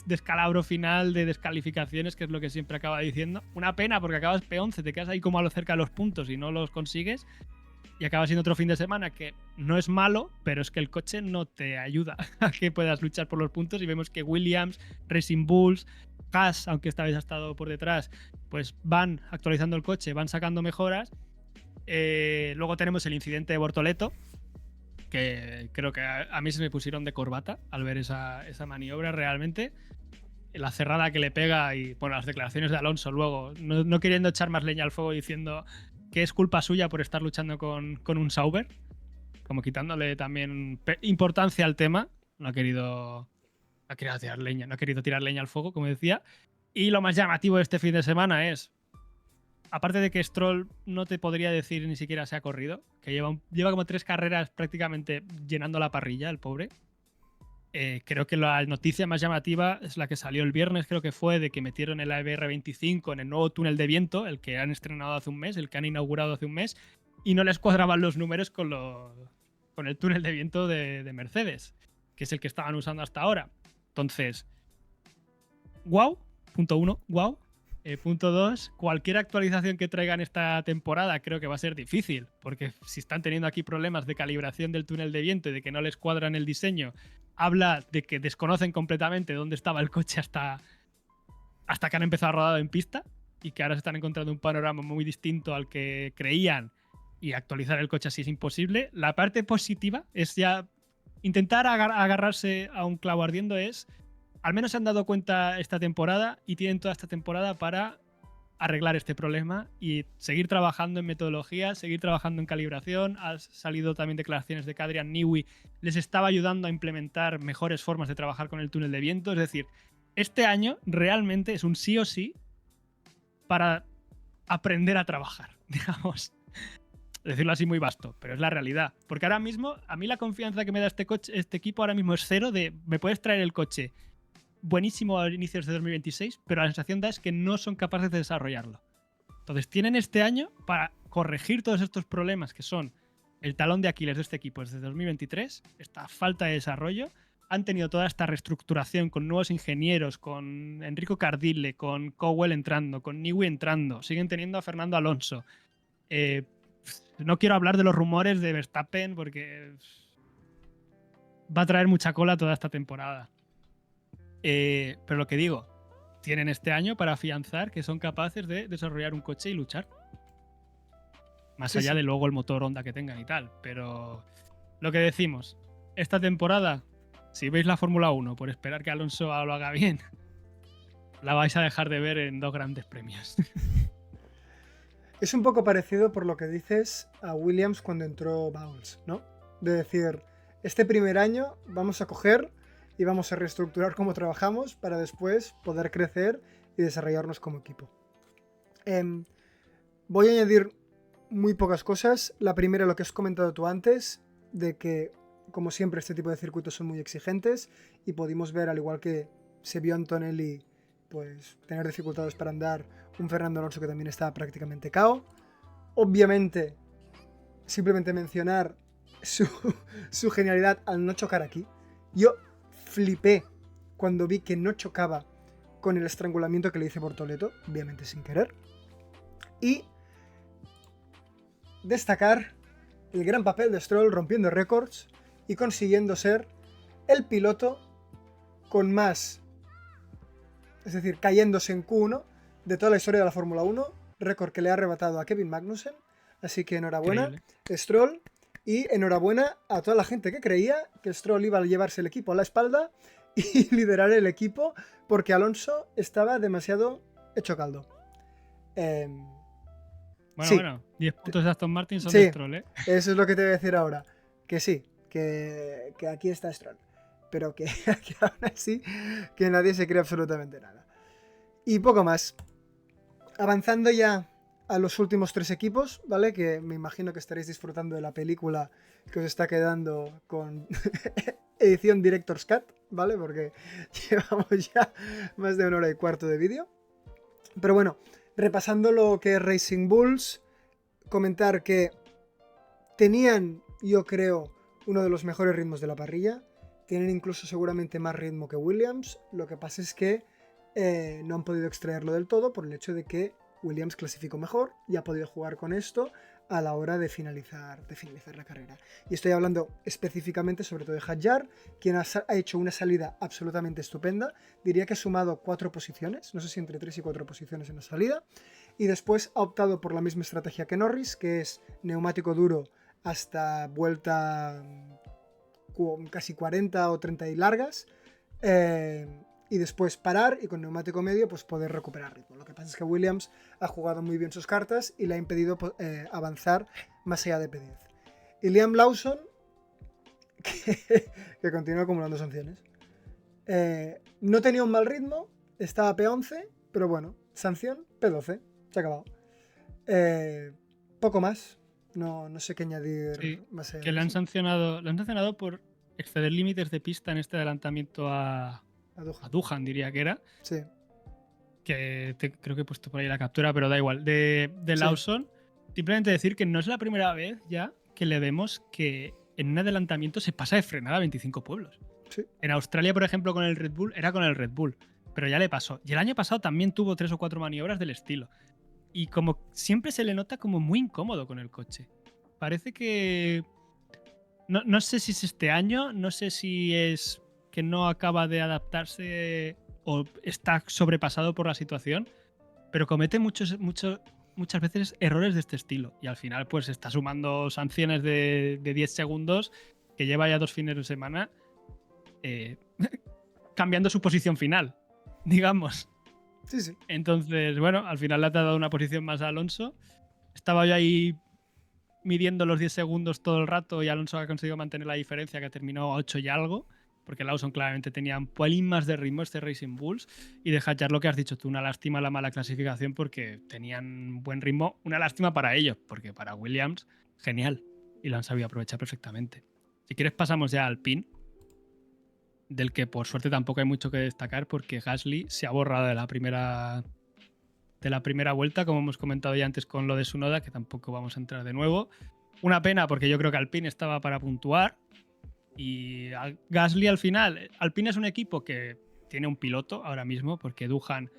descalabro final de descalificaciones, que es lo que siempre acaba diciendo. Una pena, porque acabas P11, te quedas ahí como a lo cerca de los puntos y no los consigues. Y acaba siendo otro fin de semana que no es malo, pero es que el coche no te ayuda a que puedas luchar por los puntos. Y vemos que Williams, Racing Bulls, Haas, aunque esta vez ha estado por detrás, pues van actualizando el coche, van sacando mejoras. Luego tenemos el incidente de Bortoleto, que creo que a mí se me pusieron de corbata al ver esa maniobra realmente. La cerrada que le pega y bueno, las declaraciones de Alonso luego, no queriendo echar más leña al fuego, diciendo que es culpa suya por estar luchando con un Sauber, como quitándole también importancia al tema. No ha querido tirar leña al fuego, como decía. Y lo más llamativo de este fin de semana es, aparte de que Stroll no te podría decir ni siquiera se ha corrido, que lleva como 3 carreras prácticamente llenando la parrilla, el pobre. Creo que la noticia más llamativa es la que salió el viernes, creo que fue, de que metieron el ABR25 en el nuevo túnel de viento, el que han estrenado hace un mes, el que han inaugurado hace un mes, y no les cuadraban los números con el túnel de viento de Mercedes, que es el que estaban usando hasta ahora. Entonces, wow, punto 1, wow. Punto 2, cualquier actualización que traigan esta temporada creo que va a ser difícil, porque si están teniendo aquí problemas de calibración del túnel de viento y de que no les cuadran el diseño, habla de que desconocen completamente dónde estaba el coche hasta que han empezado a rodar en pista y que ahora se están encontrando un panorama muy distinto al que creían, y actualizar el coche así es imposible. La parte positiva es ya intentar agarrarse a un clavo ardiendo. Al menos se han dado cuenta esta temporada y tienen toda esta temporada para arreglar este problema y seguir trabajando en metodología, seguir trabajando en calibración. Ha salido también declaraciones de que Adrian Newey les estaba ayudando a implementar mejores formas de trabajar con el túnel de viento. Es decir, este año realmente es un sí o sí para aprender a trabajar, digamos. Decirlo así muy vasto, pero es la realidad. Porque ahora mismo, a mí la confianza que me da este equipo ahora mismo es cero. Me puedes traer el coche buenísimo a inicios de 2026, pero la sensación da es que no son capaces de desarrollarlo. Entonces tienen este año para corregir todos estos problemas que son el talón de Aquiles de este equipo desde 2023, esta falta de desarrollo. Han tenido toda esta reestructuración con nuevos ingenieros, con Enrico Cardile, con Cowell entrando, con Newey entrando, siguen teniendo a Fernando Alonso. No quiero hablar de los rumores de Verstappen porque va a traer mucha cola toda esta temporada. Pero lo que digo, tienen este año para afianzar que son capaces de desarrollar un coche y luchar. Más allá de luego el motor Honda que tengan y tal. Pero lo que decimos, esta temporada, si veis la Fórmula 1 por esperar que Alonso lo haga bien, la vais a dejar de ver en 2 grandes premios. Es un poco parecido, por lo que dices, a Williams cuando entró Bowles, ¿no? De decir, este primer año vamos a coger y vamos a reestructurar cómo trabajamos para después poder crecer y desarrollarnos como equipo. Voy a añadir muy pocas cosas. La primera, lo que has comentado tú antes, de que, como siempre, este tipo de circuitos son muy exigentes y pudimos ver, al igual que se vio Antonelli, pues tener dificultades para andar, un Fernando Alonso que también estaba prácticamente KO. Obviamente, simplemente mencionar su genialidad al no chocar aquí. Yo flipé cuando vi que no chocaba con el estrangulamiento que le hice Bortoleto, obviamente sin querer. Y destacar el gran papel de Stroll rompiendo récords y consiguiendo ser el piloto con más, es decir, cayéndose en Q1 de toda la historia de la Fórmula 1, récord que le ha arrebatado a Kevin Magnussen. Así que enhorabuena, Increíble. Stroll, y enhorabuena a toda la gente que creía que Stroll iba a llevarse el equipo a la espalda y liderar el equipo porque Alonso estaba demasiado hecho caldo. Bueno, 10 puntos de Aston Martin son Sí, de Stroll, ¿eh? eso es lo que te voy a decir ahora. Que sí, que aquí está Stroll. Pero que aún así que nadie se cree absolutamente nada. Y poco más. Avanzando ya a los últimos 3 equipos, ¿vale? Que me imagino que estaréis disfrutando de la película que os está quedando con edición Director's Cut, ¿vale? Porque llevamos ya más de 1 hora y cuarto de vídeo. Pero bueno, repasando lo que es Racing Bulls, comentar que tenían, yo creo, uno de los mejores ritmos de la parrilla. Tienen incluso seguramente más ritmo que Williams. Lo que pasa es que no han podido extraerlo del todo por el hecho de que Williams clasificó mejor y ha podido jugar con esto a la hora de finalizar la carrera. Y estoy hablando específicamente sobre todo de Hadjar, quien ha hecho una salida absolutamente estupenda. Diría que ha sumado 4 posiciones, no sé si entre 3 y 4 posiciones en la salida. Y después ha optado por la misma estrategia que Norris, que es neumático duro hasta vuelta casi 40 o 30 y largas. Y después parar y con neumático medio pues poder recuperar ritmo. Lo que pasa es que Williams ha jugado muy bien sus cartas y le ha impedido avanzar más allá de P10. Y Liam Lawson, que continúa acumulando sanciones. No tenía un mal ritmo, estaba P11, pero bueno, sanción P12, se ha acabado. Poco más, no sé qué añadir Sí, más allá que de le han eso. sancionado por exceder límites de pista en este adelantamiento a Duhan, diría que era. Sí, Que creo que he puesto por ahí la captura, pero da igual. De sí, Lawson, simplemente decir que no es la primera vez ya que le vemos que en un adelantamiento se pasa de frenada a 25 pueblos. sí. En Australia, por ejemplo, con el Red Bull, era con el Red Bull, pero ya le pasó. Y el año pasado también tuvo 3 o 4 maniobras del estilo. Y como siempre se le nota como muy incómodo con el coche. Parece que... No sé si es este año, no sé si es que no acaba de adaptarse o está sobrepasado por la situación, pero comete muchas veces errores de este estilo. Y al final, pues está sumando sanciones de 10 segundos que lleva ya 2 fines de semana cambiando su posición final, digamos. Sí. Entonces, bueno, al final le ha dado una posición más a Alonso. Estaba yo ahí midiendo los 10 segundos todo el rato y Alonso ha conseguido mantener la diferencia, que terminó a 8 y algo, porque Lawson claramente tenía un pelín más de ritmo este Racing Bulls. Y de Hadjar, lo que has dicho tú, una lástima la mala clasificación porque tenían buen ritmo. Una lástima para ellos, porque para Williams, genial. Y lo han sabido aprovechar perfectamente. Si quieres pasamos ya al PIN, del que por suerte tampoco hay mucho que destacar porque Gasly se ha borrado de la primera vuelta, como hemos comentado ya antes con lo de Tsunoda, que tampoco vamos a entrar de nuevo. Una pena porque yo creo que Alpine estaba para puntuar y Gasly al final, Alpine es un equipo que tiene un piloto ahora mismo porque Duhan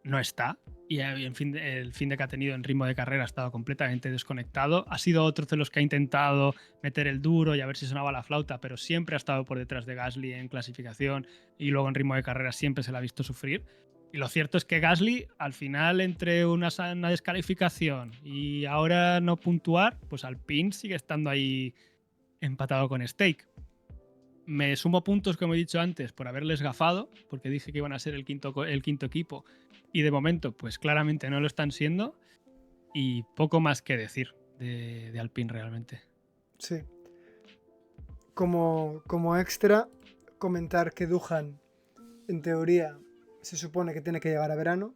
no está y el fin de que ha tenido en ritmo de carrera ha estado completamente desconectado. Ha sido otro de los que ha intentado meter el duro y a ver si sonaba la flauta, pero siempre ha estado por detrás de Gasly en clasificación y luego en ritmo de carrera siempre se le ha visto sufrir. Y lo cierto es que Gasly, al final, entre una descalificación y ahora no puntuar, pues Alpine sigue estando ahí empatado con Stake. Me sumo puntos, como he dicho antes, por haberles gafado, porque dije que iban a ser el quinto equipo, y de momento, pues claramente no lo están siendo, y poco más que decir de Alpine realmente. Sí. Como extra, comentar que Duhan, en teoría, se supone que tiene que llegar a verano,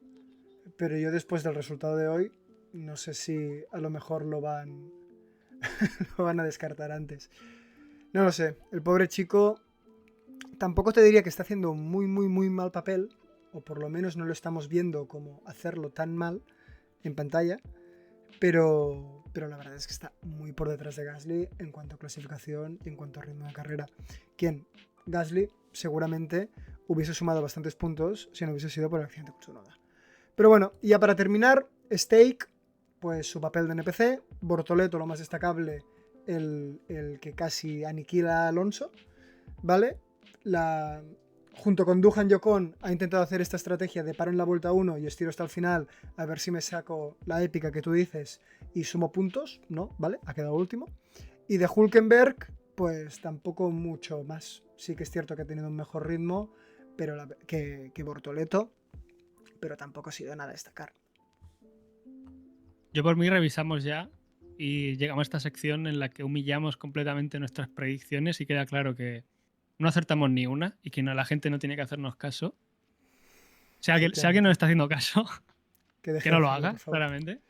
pero yo después del resultado de hoy, no sé si a lo mejor lo van a descartar antes. No lo sé, el pobre chico tampoco te diría que está haciendo un muy mal papel, o por lo menos no lo estamos viendo como hacerlo tan mal en pantalla, pero la verdad es que está muy por detrás de Gasly en cuanto a clasificación y en cuanto a ritmo de carrera. ¿Quién? Gasly seguramente hubiese sumado bastantes puntos si no hubiese sido por el accidente con Tsunoda. Pero bueno, ya para terminar, Stake, pues su papel de NPC, Bortoleto lo más destacable, el que casi aniquila a Alonso, ¿vale? Junto con Duhan Yocon ha intentado hacer esta estrategia de paro en la vuelta 1 y estiro hasta el final a ver si me saco la épica que tú dices y sumo puntos, ¿no? ¿Vale? Ha quedado último. Y de Hülkenberg, pues tampoco mucho más. Sí que es cierto que ha tenido un mejor ritmo que Bortoleto, pero tampoco ha sido nada a destacar. Yo por mí revisamos ya y llegamos a esta sección en la que humillamos completamente nuestras predicciones y queda claro que no acertamos ni una y que la gente no tiene que hacernos caso. Si alguien nos está haciendo caso, que no lo hacerlo, haga, claramente.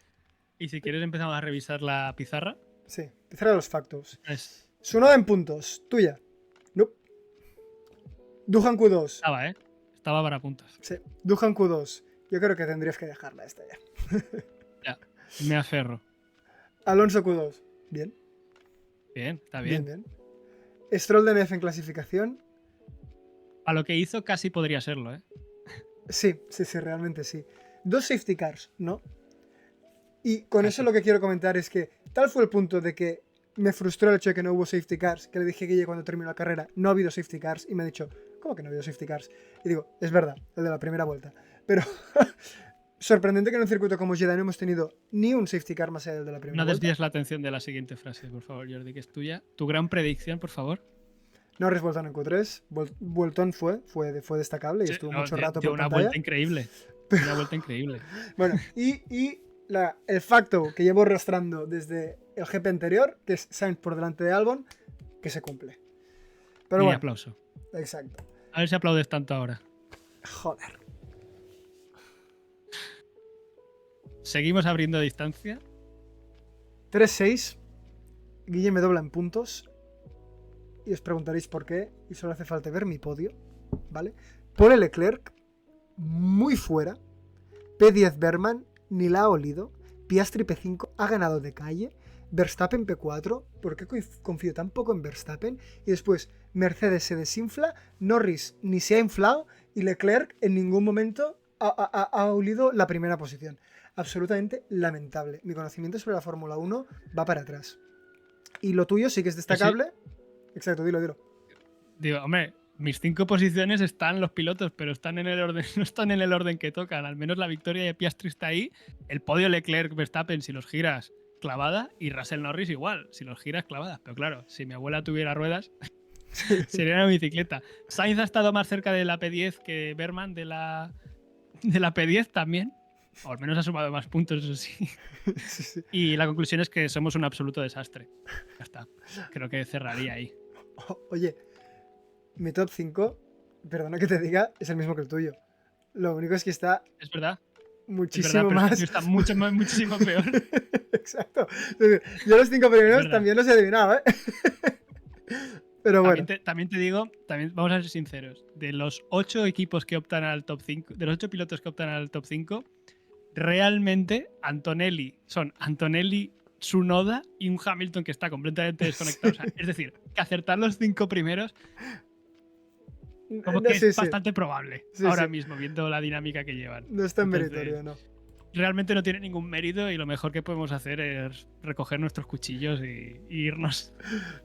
Y si quieres empezamos a revisar la pizarra. Sí, pizarra de los factos. Es... Tsunoda en puntos, tuya. Nope. Duhan Q2. Estaba para puntos. Sí, Duhan Q2. Yo creo que tendrías que dejarla esta ya. Ya, me aferro. Alonso Q2. Bien. Bien, está bien. Bien. Stroll DNF en clasificación. A lo que hizo casi podría serlo, ¿eh? Sí, realmente sí. 2 safety cars, ¿no? Y con eso lo que quiero comentar es que tal fue el punto de que me frustró el hecho de que no hubo safety cars, que le dije a Guille cuando terminó la carrera, no ha habido safety cars, y me ha dicho, ¿cómo que no ha habido safety cars? Y digo, es verdad, el de la primera vuelta. Pero sorprendente que en un circuito como Jeddah no hemos tenido ni un safety car más allá del de la primera vuelta. No desvíes la atención de la siguiente frase, por favor, Jordi, que es tuya. Tu gran predicción, por favor. Norris Bolton en Q3. Bolton fue destacable y estuvo mucho rato por una pantalla. Vuelta increíble. Una vuelta increíble. Bueno, y el facto que llevo arrastrando desde el GP anterior, que es Sainz por delante de Albon, que se cumple. Pero bueno, aplauso. Exacto. A ver si aplaudes tanto ahora. Joder. Seguimos abriendo distancia. 3-6. Guille me dobla en puntos. Y os preguntaréis por qué. Y solo hace falta ver mi podio. ¿Vale? Paul Leclerc, muy fuera. P10 Berman, ni la ha olido. Piastri P5 ha ganado de calle. Verstappen P4. ¿Por qué confío tan poco en Verstappen? Y después Mercedes se desinfla. Norris ni se ha inflado. Y Leclerc en ningún momento ha olido la primera posición. Absolutamente lamentable. Mi conocimiento sobre la Fórmula 1 va para atrás. Y lo tuyo sí que es destacable. Sí. Exacto, dilo. Digo, hombre, mis 5 posiciones están los pilotos, pero están en el orden, no están en el orden que tocan. Al menos la victoria de Piastri está ahí. El podio Leclerc-Verstappen, si los giras, clavada. Y Russell Norris igual, si los giras, clavada. Pero claro, si mi abuela tuviera ruedas, sería una bicicleta. Sainz ha estado más cerca de la P10 que Berman de la P10 también. O al menos ha sumado más puntos, eso sí. Sí. Y la conclusión es que somos un absoluto desastre. Ya está. Creo que cerraría ahí. Oye, mi top 5, perdona que te diga, es el mismo que el tuyo. Lo único es que está... Es verdad. Muchísimo más. Está muchísimo peor. Exacto. Yo los 5 primeros también los he adivinado, ¿eh? Pero bueno. También te digo, vamos a ser sinceros. De los 8 equipos que optan al top 5, de los 8 pilotos que optan al top 5, realmente son Antonelli, Tsunoda y un Hamilton que está completamente desconectado. O sea, es decir, que acertar los 5 primeros como que es bastante probable ahora mismo, viendo la dinámica que llevan. No es tan meritorio, ¿no? Realmente no tiene ningún mérito y lo mejor que podemos hacer es recoger nuestros cuchillos y irnos.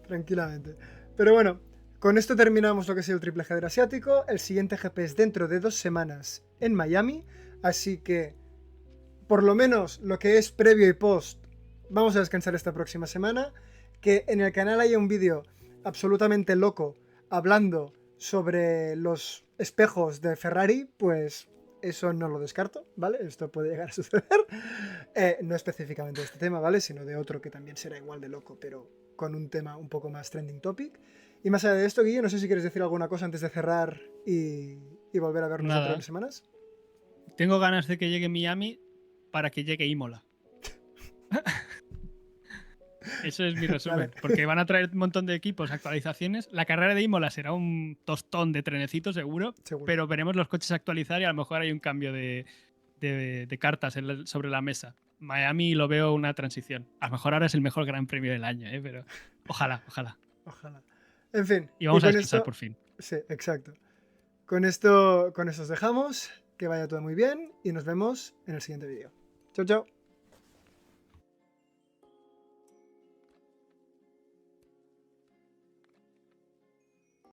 Tranquilamente. Pero bueno, con esto terminamos lo que ha sido el triple header asiático. El siguiente GP es dentro de 2 semanas en Miami. Así que, por lo menos lo que es previo y post, vamos a descansar esta próxima semana. Que en el canal haya un vídeo absolutamente loco hablando sobre los espejos de Ferrari, pues eso no lo descarto, ¿vale? Esto puede llegar a suceder. No específicamente de este tema, ¿vale? Sino de otro que también será igual de loco, pero con un tema un poco más trending topic. Y más allá de esto, Guille, no sé si quieres decir alguna cosa antes de cerrar y volver a vernos dentro de Nada. unas semanas. Tengo ganas de que llegue Miami para que llegue Imola. Eso es mi resumen. Vale. Porque van a traer un montón de equipos, actualizaciones. La carrera de Imola será un tostón de trenecito, seguro. Seguro. Pero veremos los coches actualizar y a lo mejor hay un cambio de cartas sobre la mesa. Miami lo veo una transición. A lo mejor ahora es el mejor gran premio del año, pero ojalá, ojalá. Ojalá. En fin. Y vamos a con descansar esto, por fin. sí, exacto. Con esto os dejamos. Que vaya todo muy bien y nos vemos en el siguiente vídeo. Chao, chao.